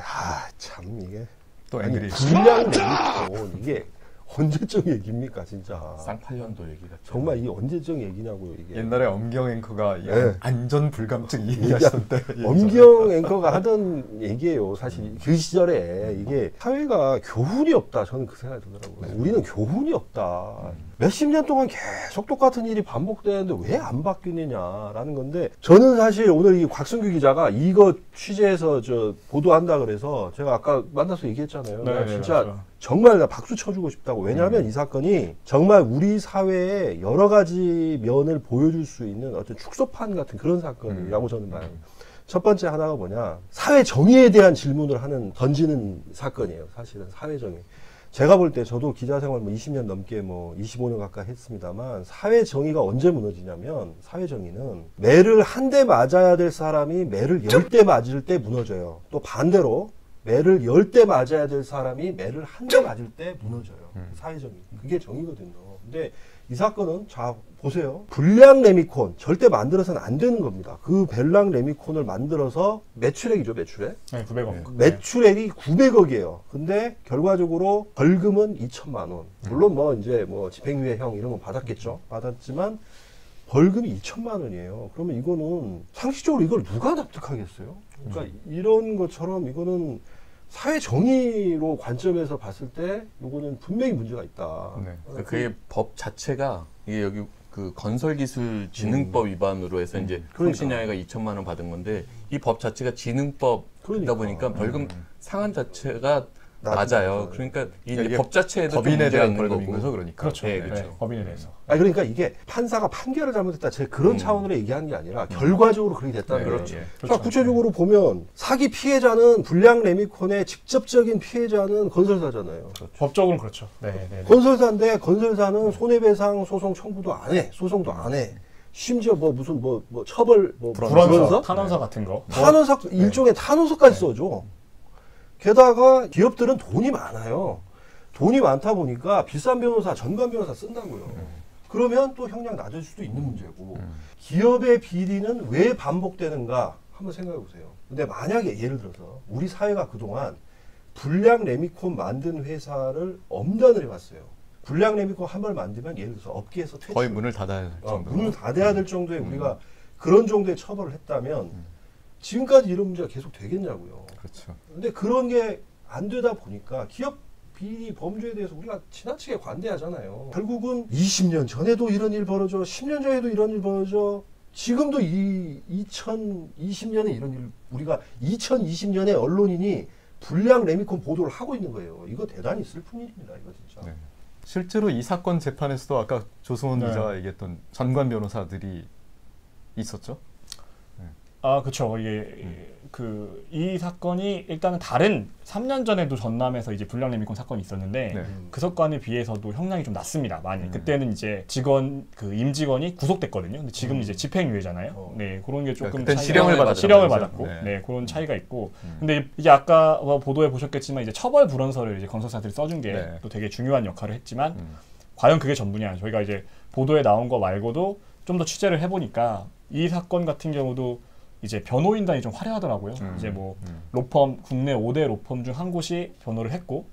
참 이게 또 앵그리 불량 레미콘 이게 언제적 얘기입니까 진짜. 쌍팔년도 얘기가 정말 이게 언제적 얘기냐고요 이게. 옛날에 엄경 앵커가 안전 불감증 얘기하시던 때 엄경 앵커가 하던 얘기예요. 사실 그 시절에 이게 사회가 교훈이 없다. 저는 그 생각이 들더라고요. 우리는 교훈이 없다. 몇십 년 동안 계속 똑같은 일이 반복되는데 왜 안 바뀌느냐라는 건데, 저는 사실 오늘 이 곽승규 기자가 이거 취재해서 보도한다 그래서 제가 아까 만나서 얘기했잖아요. 나 진짜 맞아요. 정말 나 박수 쳐주고 싶다고. 왜냐하면 이 사건이 정말 우리 사회의 여러 가지 면을 보여줄 수 있는 어떤 축소판 같은 그런 사건이라고 저는 봐요. 첫 번째 하나가 뭐냐, 사회 정의에 대한 질문을 던지는 사건이에요. 사실은 사회 정의. 제가 볼 때 저도 기자 생활 20년 넘게 25년 가까이 했습니다만, 사회 정의가 언제 무너지냐면, 사회 정의는 매를 한 대 맞아야 될 사람이 매를 10대 맞을 때 무너져요. 또 반대로 매를 10대 맞아야 될 사람이 매를 한 대 맞을 때 무너져요. 사회 정의. 그게 정의거든요. 근데 이 사건은, 자 보세요. 불량 레미콘 절대 만들어서는 안 되는 겁니다. 그 불량 레미콘을 만들어서 매출액이죠, 매출액. 네, 900억. 매출액이 900억이에요. 근데 결과적으로 벌금은 2천만 원. 물론 집행유예형 이런 건 받았겠죠. 받았지만 벌금이 2천만 원이에요. 그러면 이거는 상식적으로 이걸 누가 납득하겠어요? 그러니까 이런 것처럼 이거는 사회 정의로 관점에서 봤을 때 이거는 분명히 문제가 있다. 그러니까 그게 법 자체가 이게 여기 그 건설기술진흥법 위반으로 해서 이제 성신양해가 2천만 원 받은 건데, 이 법 자체가 진흥법이다 보니까 벌금 상한 자체가 낮아요. 그러니까 이 법 자체에도 법인에 대한 문제가 벌금인 있는 거죠, 거고. 그러니까. 그렇죠. 네, 네, 그렇죠. 법인에 대해서. 그러니까 이게 판사가 판결을 잘못했다, 제가 그런 차원으로 얘기하는 게 아니라 결과적으로 그렇게 됐다는 거예요. 그렇죠. 그러니까 구체적으로 보면 사기 피해자는, 불량 레미콘의 직접적인 피해자는 건설사잖아요. 법적으로는 그렇죠. 네. 건설사인데 건설사는 손해배상 소송 청구도 안 해, 소송도 안 해. 심지어 무슨 처벌 불원서, 탄원서 같은 거. 탄원서, 일종의 탄원서까지 써줘. 게다가 기업들은 돈이 많아요. 돈이 많다 보니까 비싼 변호사, 전관 변호사 쓴다고요. 그러면 또 형량 낮을 수도 있는 문제고, 기업의 비리는 왜 반복되는가 한번 생각해 보세요. 근데 만약에 예를 들어서 우리 사회가 그동안 불량 레미콘 만든 회사를 엄단을 해봤어요. 불량 레미콘 한 번 만들면 예를 들어서 업계에서 퇴출, 거의 문을 닫아야 될 정도로. 문을 닫아야 될 정도의 우리가 그런 정도의 처벌을 했다면 지금까지 이런 문제가 계속 되겠냐고요. 그렇죠. 근데 그런 게 안 되다 보니까 기업 비리 범죄에 대해서 우리가 지나치게 관대하잖아요. 결국은 20년 전에도 이런 일 벌어져, 10년 전에도 이런 일 벌어져, 지금도 2020년에 이런 일, 우리가 2020년에 언론인이 불량 레미콘 보도를 하고 있는 거예요. 이거 대단히 슬픈 일입니다. 이거 진짜. 네. 실제로 이 사건 재판에서도 아까 조승원 기자가 얘기했던 전관 변호사들이 있었죠? 그렇죠. 이게 이 사건이 일단은 다른 3년 전에도 전남에서 이제 불량 레미콘 사건이 있었는데, 그 사건에 비해서도 형량이 좀 낮습니다. 많이. 그때는 이제 임직원이 구속됐거든요. 근데 지금 이제 집행유예잖아요. 네, 그런 게 조금 실형을 받았고, 네, 그런 차이가 있고. 근데 이게 아까 보도에 보셨겠지만 이제 처벌 불원서를 이제 건설사들이 써준 게 또 되게 중요한 역할을 했지만, 과연 그게 전부냐? 저희가 이제 보도에 나온 거 말고도 좀 더 취재를 해보니까 이 사건 같은 경우도 이제 변호인단이 좀 화려하더라고요. 이제 국내 5대 로펌 중 한 곳이 변호를 했고,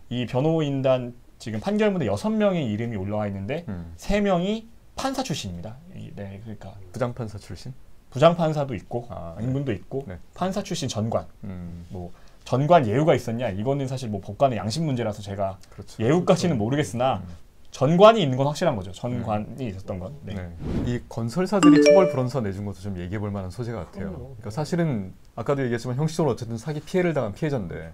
이 변호인단 지금 판결문에 6명의 이름이 올라와 있는데 3명이 판사 출신입니다. 네, 그러니까 부장판사 출신? 부장판사도 있고, 인분도 있고, 판사 출신 전관. 전관 예우가 있었냐? 이거는 사실 법관의 양심 문제라서 제가 예우까지는 모르겠으나 전관이 있는 건 확실한 거죠. 전관이 있었던 건. 네. 이 건설사들이 처벌 불원서 내준 것도 좀 얘기해 볼 만한 소재 같아요. 그러니까 사실은 아까도 얘기했지만 형식적으로 어쨌든 사기 피해를 당한 피해자인데,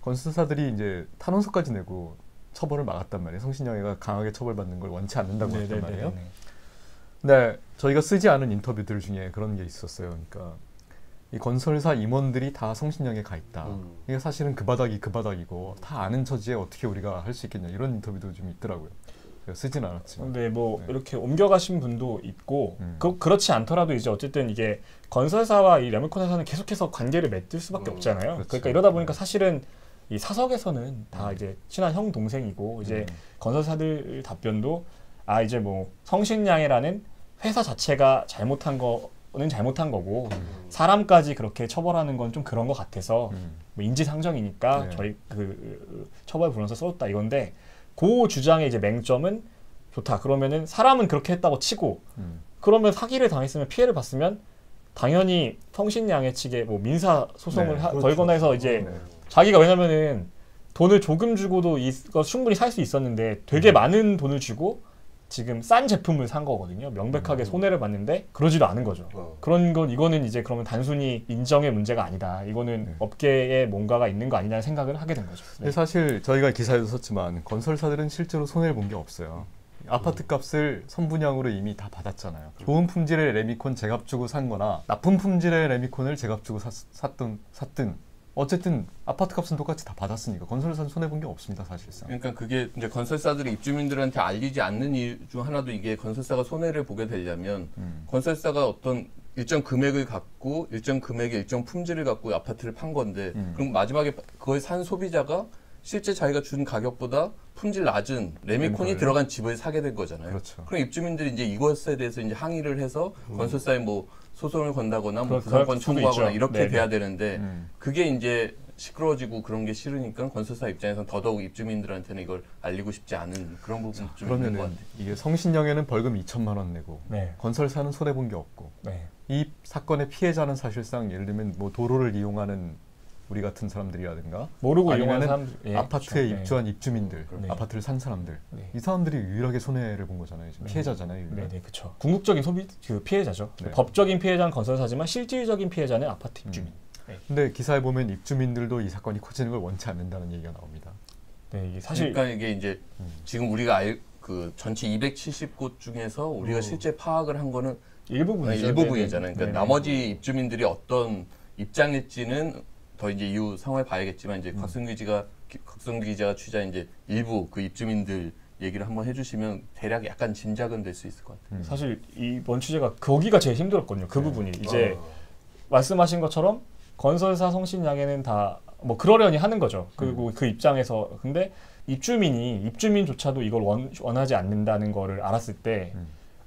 건설사들이 이제 탄원서까지 내고 처벌을 막았단 말이에요. 성신영해가 강하게 처벌받는 걸 원치 않는다고 했단 말이에요. 근데 저희가 쓰지 않은 인터뷰들 중에 그런 게 있었어요. 그러니까 이 건설사 임원들이 다 성신영에 가 있다. 이게 사실은 그 바닥이 그 바닥이고 다 아는 처지에 어떻게 우리가 할 수 있겠냐, 이런 인터뷰도 좀 있더라고요. 제가 쓰진 않았지만. 근데 이렇게 옮겨가신 분도 있고, 그렇지 않더라도 이제 어쨌든 이게 건설사와 이 레미콘 회사는 계속해서 관계를 맺을 수밖에 없잖아요. 그렇죠. 그러니까 이러다 보니까 사실은 이 사석에서는 다 이제 친한 형 동생이고, 이제 건설사들 답변도 이제 성신양해라는 회사 자체가 잘못한 거는 잘못한 거고, 사람까지 그렇게 처벌하는 건 좀 그런 것 같아서 인지상정이니까 저희 처벌 불원서 써줬다 이건데, 그 주장의 이제 맹점은 좋다. 그러면은 사람은 그렇게 했다고 치고, 그러면 사기를 당했으면 피해를 봤으면 당연히 성신양해 측에 민사 소송을 걸거나 해서 이제 자기가, 왜냐면은 돈을 조금 주고도 이거 충분히 살 수 있었는데 되게 많은 돈을 주고 지금 싼 제품을 산 거거든요. 명백하게 손해를 봤는데 그러지도 않은 거죠. 그런 건 이거는 이제 그러면 단순히 인정의 문제가 아니다. 이거는 업계에 뭔가가 있는 거 아니냐는 생각을 하게 된 거죠. 근데 사실 저희가 기사에도 썼지만 건설사들은 실제로 손해를 본 게 없어요. 아파트 값을 선분양으로 이미 다 받았잖아요. 좋은 품질의 레미콘 제값 주고 산 거나 나쁜 품질의 레미콘을 제값 주고 샀든 어쨌든 아파트 값은 똑같이 다 받았으니까 건설사는 손해본 게 없습니다, 사실상. 그러니까 그게 이제 건설사들이 입주민들한테 알리지 않는 이유 중 하나도 이게 건설사가 손해를 보게 되려면 건설사가 어떤 일정 금액을 갖고 일정 금액의 일정 품질을 갖고 아파트를 판 건데 그럼 마지막에 그걸 산 소비자가 실제 자기가 준 가격보다 품질 낮은 레미콘이 들어간 집을 사게 된 거잖아요. 그렇죠. 그럼 입주민들이 이제 이것에 대해서 이제 항의를 해서 건설사에 뭐 소송을 건다거나 뭐 부상권 청구하거나 이렇게 네네. 돼야 되는데 그게 이제 시끄러워지고 그런 게 싫으니까 건설사 입장에서는 더더욱 입주민들한테는 이걸 알리고 싶지 않은 그런 부분이 좀 있는 것 같아요. 이게 성신영에는 벌금 2천만 원 내고 건설사는 손해본 게 없고 이 사건의 피해자는 사실상 예를 들면 뭐 도로를 이용하는 우리 같은 사람들이라든가 모르고 이용하는 사람들, 아파트에 그렇죠. 입주한 입주민들, 아파트를 산 사람들 이 사람들이 유일하게 손해를 본 거잖아요. 지금 피해자잖아요. 네, 그렇죠. 궁극적인 소비 피해자죠. 법적인 피해자는 건설사지만 실질적인 피해자는 아파트 입주민. 근데 기사에 보면 입주민들도 이 사건이 커지는 걸 원치 않는다는 얘기가 나옵니다. 네, 이게 사실 그러니까 이게 이제 지금 우리가 그 전체 270곳 중에서 우리가 실제 파악을 한 거는 일부분이잖아요. 그러니까 나머지 입주민들이 어떤 입장일지는 더 이제 이후 상황을 봐야겠지만 이제 곽성규 기자가 취재한 이제 일부 그 입주민들 얘기를 한번 해주시면 대략 약간 짐작은 될 수 있을 것 같아요. 사실 이번 취재가 거기가 제일 힘들었거든요. 그 부분이 이제 말씀하신 것처럼 건설사 성신양에는 다 뭐 그러려니 하는 거죠. 그리고 그 입장에서 근데 입주민조차도 이걸 원하지 않는다는 거를 알았을 때.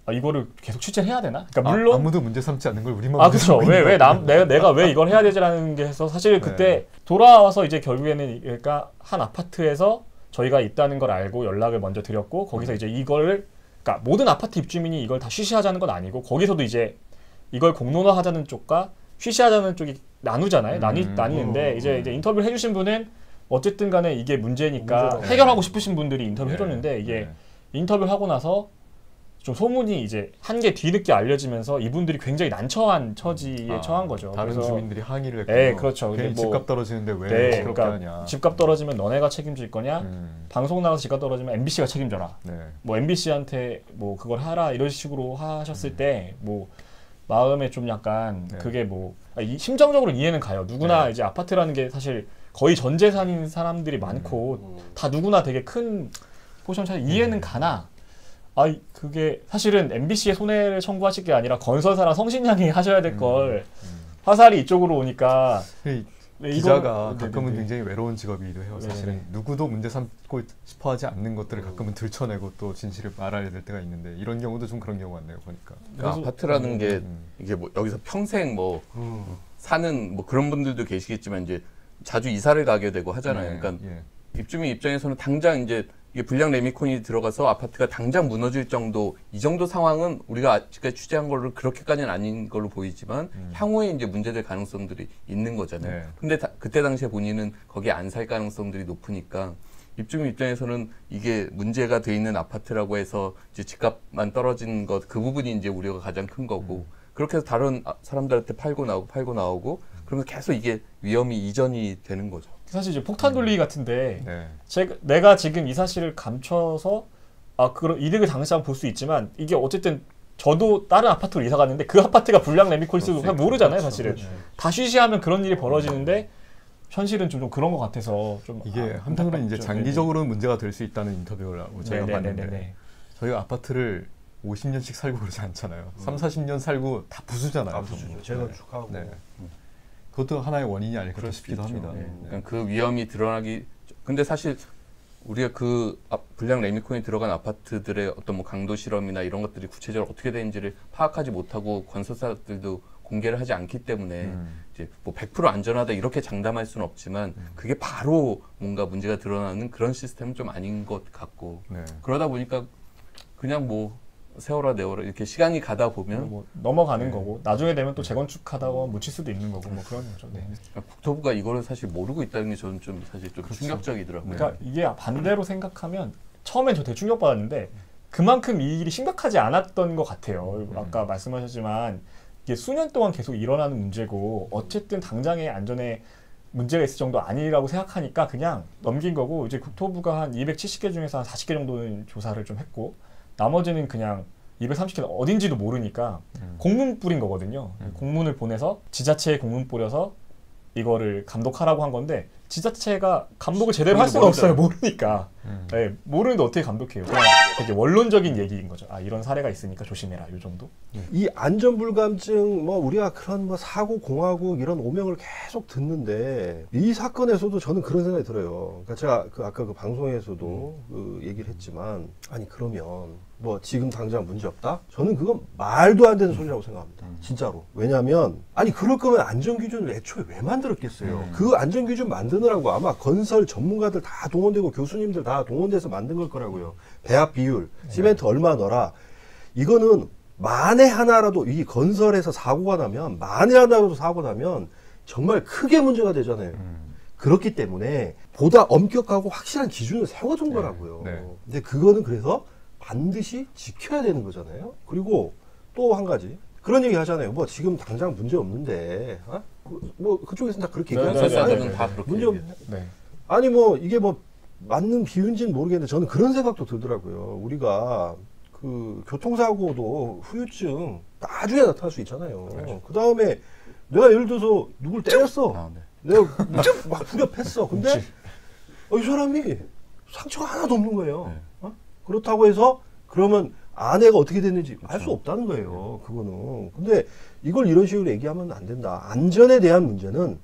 이거를 계속 취재해야 되나? 그러니까 물론 아무도 문제 삼지 않는 걸 우리만 그렇죠. 내가 왜 이걸 해야 되지라는 게 해서 사실 그때 돌아와서 이제 결국에는 그러니까 한 아파트에서 저희가 있다는 걸 알고 연락을 먼저 드렸고 거기서 이제 이거를 그러니까 모든 아파트 입주민이 이걸 다 쉬쉬하자는 건 아니고 거기서도 이제 이걸 공론화하자는 쪽과 쉬쉬하자는 쪽이 나누잖아요. 나뉘는데 이제 인터뷰를 해주신 분은 어쨌든 간에 이게 문제니까 해결하고 싶으신 분들이 인터뷰 해줬는데 이게 인터뷰를 하고 나서 좀 소문이 이제 한개 뒤늦게 알려지면서 이분들이 굉장히 난처한 처지에 처한 거죠. 다른 그래서 주민들이 항의를 했고, 네, 그렇죠. 괜히 뭐, 집값 떨어지는데 왜 시끄럽게 하냐. 집값 떨어지면 너네가 책임질 거냐? 방송 나가서 집값 떨어지면 MBC가 책임져라. 뭐 MBC한테 뭐 그걸 하라 이런 식으로 하셨을 때 뭐 마음에 좀 약간 그게 뭐 심정적으로 이해는 가요. 누구나 이제 아파트라는 게 사실 거의 전 재산인 사람들이 많고 다 누구나 되게 큰 포션 차이 이해는 가나. 그게 사실은 MBC에 손해를 청구하실 게 아니라 건설사랑 성신양이 하셔야 될 걸 화살이 이쪽으로 오니까 기자가 가끔은 굉장히 외로운 직업이기도 해요. 사실은 누구도 문제 삼고 싶어하지 않는 것들을 가끔은 들춰내고 또 진실을 말해야 될 때가 있는데 이런 경우도 좀 그런 경우가 같네요. 보니까 아파트라는 게 이게 뭐 여기서 평생 뭐 사는 뭐 그런 분들도 계시겠지만 이제 자주 이사를 가게 되고 하잖아요. 그러니까 입주민 입장에서는 당장 이제 이게 불량 레미콘이 들어가서 아파트가 당장 무너질 정도 이 정도 상황은 우리가 아직까지 취재한 걸로 그렇게까지는 아닌 걸로 보이지만 향후에 이제 문제될 가능성들이 있는 거잖아요. 근데 그때 당시에 본인은 거기에 안 살 가능성들이 높으니까 입주민 입장에서는 이게 문제가 돼 있는 아파트라고 해서 이제 집값만 떨어진 것 그 부분이 이제 우려가 가장 큰 거고 그렇게 해서 다른 사람들한테 팔고 나오고 그러면 계속 이게 위험이 이전이 되는 거죠. 사실 이제 폭탄 돌리기 같은데 내가 지금 이 사실을 감춰서 그런 이득을 당장 볼 수 있지만 이게 어쨌든 저도 다른 아파트로 이사 갔는데 그 아파트가 불량 레미콘일지도 그냥 모르잖아요. 사실은 다 쉬쉬하면 그런 일이 벌어지는데 현실은 좀 그런 것 같아서 좀 이게 한편으로는 이제 장기적으로는 문제가 될 수 있다는 인터뷰라고 제가 봤는데 저희가 아파트를 50년씩 살고 그러지 않잖아요. 30-40년 살고 다 부수잖아요. 부수죠. 재건축하고. 그것도 하나의 원인이 아닐까 싶기도 합니다. 그러니까 그 위험이 드러나기. 근데 사실 우리가 그 불량 레미콘이 들어간 아파트들의 어떤 뭐 강도 실험이나 이런 것들이 구체적으로 어떻게 되는지를 파악하지 못하고 건설사들도 공개를 하지 않기 때문에 이제 뭐 100% 안전하다 이렇게 장담할 수는 없지만 그게 바로 뭔가 문제가 드러나는 그런 시스템은 좀 아닌 것 같고 그러다 보니까 그냥 뭐 세월아 내월아 이렇게 시간이 가다 보면 뭐 넘어가는 거고 나중에 되면 또 재건축하다가 묻힐 수도 있는 거고 뭐 그런 거죠. 국토부가 이거를 사실 모르고 있다는 게 저는 좀 사실 좀 충격적이더라고요. 그러니까 이게 반대로 생각하면 처음엔 저 되게 충격받았는데 그만큼 이 일이 심각하지 않았던 것 같아요. 아까 말씀하셨지만 이게 수년 동안 계속 일어나는 문제고 어쨌든 당장의 안전에 문제가 있을 정도 아니라고 생각하니까 그냥 넘긴 거고 이제 국토부가 한 270개 중에서 한 40개 정도는 조사를 좀 했고 나머지는 그냥 230개는 어딘지도 모르니까 공문 뿌린 거거든요. 공문을 보내서 지자체에 공문 뿌려서 이거를 감독하라고 한 건데 지자체가 감독을 제대로 할 수가 없어요. 모르니까. 네, 모르는데 어떻게 감독해요. 그냥 되게 원론적인 얘기인 거죠. 아 이런 사례가 있으니까 조심해라. 이 정도. 이 안전불감증 뭐 우리가 그런 뭐 사고 공화국 이런 오명을 계속 듣는데 이 사건에서도 저는 그런 생각이 들어요. 그러니까 제가 아까 그 방송에서도 그 얘기를 했지만 아니 그러면 뭐 지금 당장 문제 없다? 저는 그건 말도 안 되는 소리라고 생각합니다. 진짜로. 왜냐하면 아니 그럴 거면 안전기준을 애초에 왜 만들었겠어요. 그 안전기준 만드느라고 아마 건설 전문가들 다 동원되고 교수님들 다 동원돼서 만든 걸 거라고요. 배합 비율, 시멘트 얼마 넣어라. 이거는 만에 하나라도 이 건설에서 사고가 나면 만에 하나라도 사고 나면 정말 크게 문제가 되잖아요. 그렇기 때문에 보다 엄격하고 확실한 기준을 세워둔 거라고요. 근데 그거는 그래서 반드시 지켜야 되는 거잖아요. 그리고 또 한 가지 그런 얘기 하잖아요. 뭐 지금 당장 문제 없는데, 어? 뭐 그쪽에서는 다 그렇게 얘기하잖아요. 다 그렇게 문제 없. 아니 뭐 이게 뭐 맞는 비유인지는 모르겠는데 저는 그런 생각도 들더라고요. 우리가 그 교통사고도 후유증 나중에 나타날 수 있잖아요. 그 다음에 내가 예를 들어서 누굴 때렸어. 내가 막 후려팼어. 근데 이 사람이 상처가 하나도 없는 거예요. 그렇다고 해서 그러면 아내가 어떻게 됐는지 알 수 없다는 거예요. 그거는. 근데 이걸 이런 식으로 얘기하면 안 된다. 안전에 대한 문제는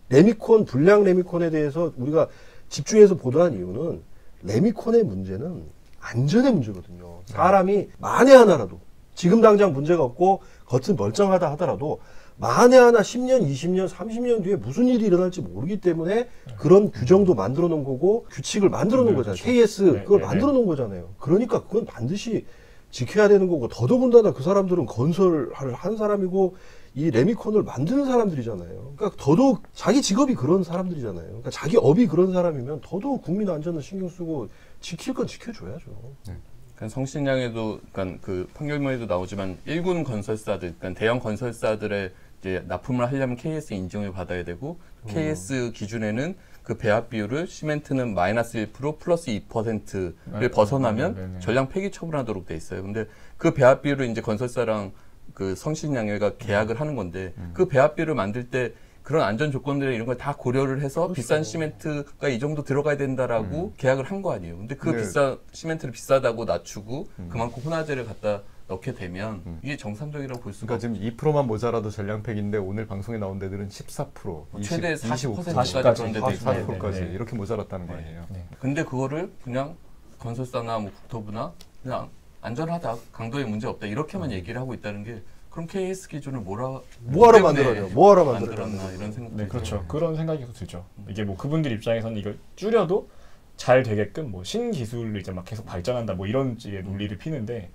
레미콘, 불량 레미콘에 대해서 우리가 집중해서 보도한 이유는 레미콘의 문제는 안전의 문제거든요. 사람이 만에 하나라도 지금 당장 문제가 없고 겉은 멀쩡하다 하더라도 만에 하나 10년, 20년, 30년 뒤에 무슨 일이 일어날지 모르기 때문에 그런 규정도 만들어 놓은 거고 규칙을 만들어 놓은 거잖아요. KS 그걸 만들어 놓은 거잖아요. 그러니까 그건 반드시 지켜야 되는 거고 더더군다나 그 사람들은 건설을 한 사람이고 이 레미콘을 만드는 사람들이잖아요. 그러니까 더더욱 자기 직업이 그런 사람들이잖아요. 그러니까 자기 업이 그런 사람이면 더더욱 국민 안전을 신경 쓰고 지킬 건 지켜줘야죠. 그러니까 성신양에도, 그러니까 그 판결문에도 나오지만 일군 건설사들, 그러니까 대형 건설사들의 이제 납품을 하려면 KS 인증을 받아야 되고 KS 기준에는 그 배합 비율을 시멘트는 마이너스 1% 플러스 2%를 벗어나면 전량 폐기 처분하도록 돼 있어요. 근데 그 배합 비율을 이제 건설사랑 그 성신양회가 계약을 하는 건데 그 배합 비율을 만들 때 그런 안전 조건들 이런 걸 다 고려를 해서 그렇죠. 비싼 시멘트가 이 정도 들어가야 된다라고 계약을 한 거 아니에요. 근데 그 비싼 시멘트를 비싸다고 낮추고 그만큼 혼화재를 갖다 넣게 되면 이게 정상적이라고 볼 수가 없어요. 지금 2%만 모자라도 전량팩인데 오늘 방송에 나온 데들은 14%, 최대 40%까지 40%까지 이렇게 모자랐다는 거 아니에요. 근데 그거를 그냥 건설사나 뭐 국토부나 그냥 안전하다, 강도에 문제 없다 이렇게만 얘기를 하고 있다는 게 그럼 KS 기준을 뭐하러 만들었냐? 뭐하러 만들었나 이런 생각. 네, 그렇죠. 그런 생각이 들죠. 이게 뭐 그분들 입장에서는 이걸 줄여도 잘 되게끔 뭐 신기술을 이제 막 계속 발전한다 뭐 이런 식의 논리를 피는데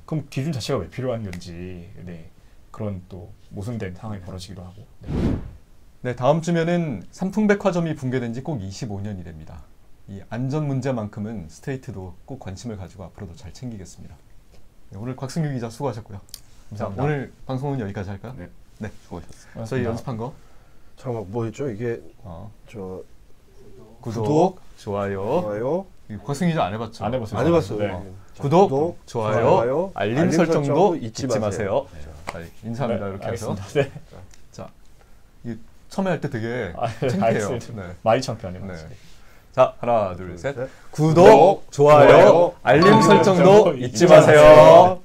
그럼 기준 자체가 왜 필요한 건지 그런 또 모순된 상황이 벌어지기도 하고. 네, 다음 주면은 삼풍백화점이 붕괴된 지 꼭 25년이 됩니다. 이 안전 문제만큼은 스테이트도 꼭 관심을 가지고 앞으로도 잘 챙기겠습니다. 네, 오늘 곽승규 기자 수고하셨고요. 감사합니다. 자, 오늘 방송은 여기까지 할까요? 네, 수고하셨습니다. 저희 연습한 거. 잠깐만 뭐였죠? 이게 저 구독, 좋아요. 곽승규 기자 안 해봤죠? 안 해봤어요. 안 해봤어요. 네. 구독, 좋아요, 알림 설정도 잊지 마세요. 자, 인사합니다. 이렇게 해서. 자, 이 처음에 할 때 되게 창피해요. 많이 창피하네요. 자, 하나, 둘, 셋. 구독, 좋아요, 알림 설정도 잊지 마세요.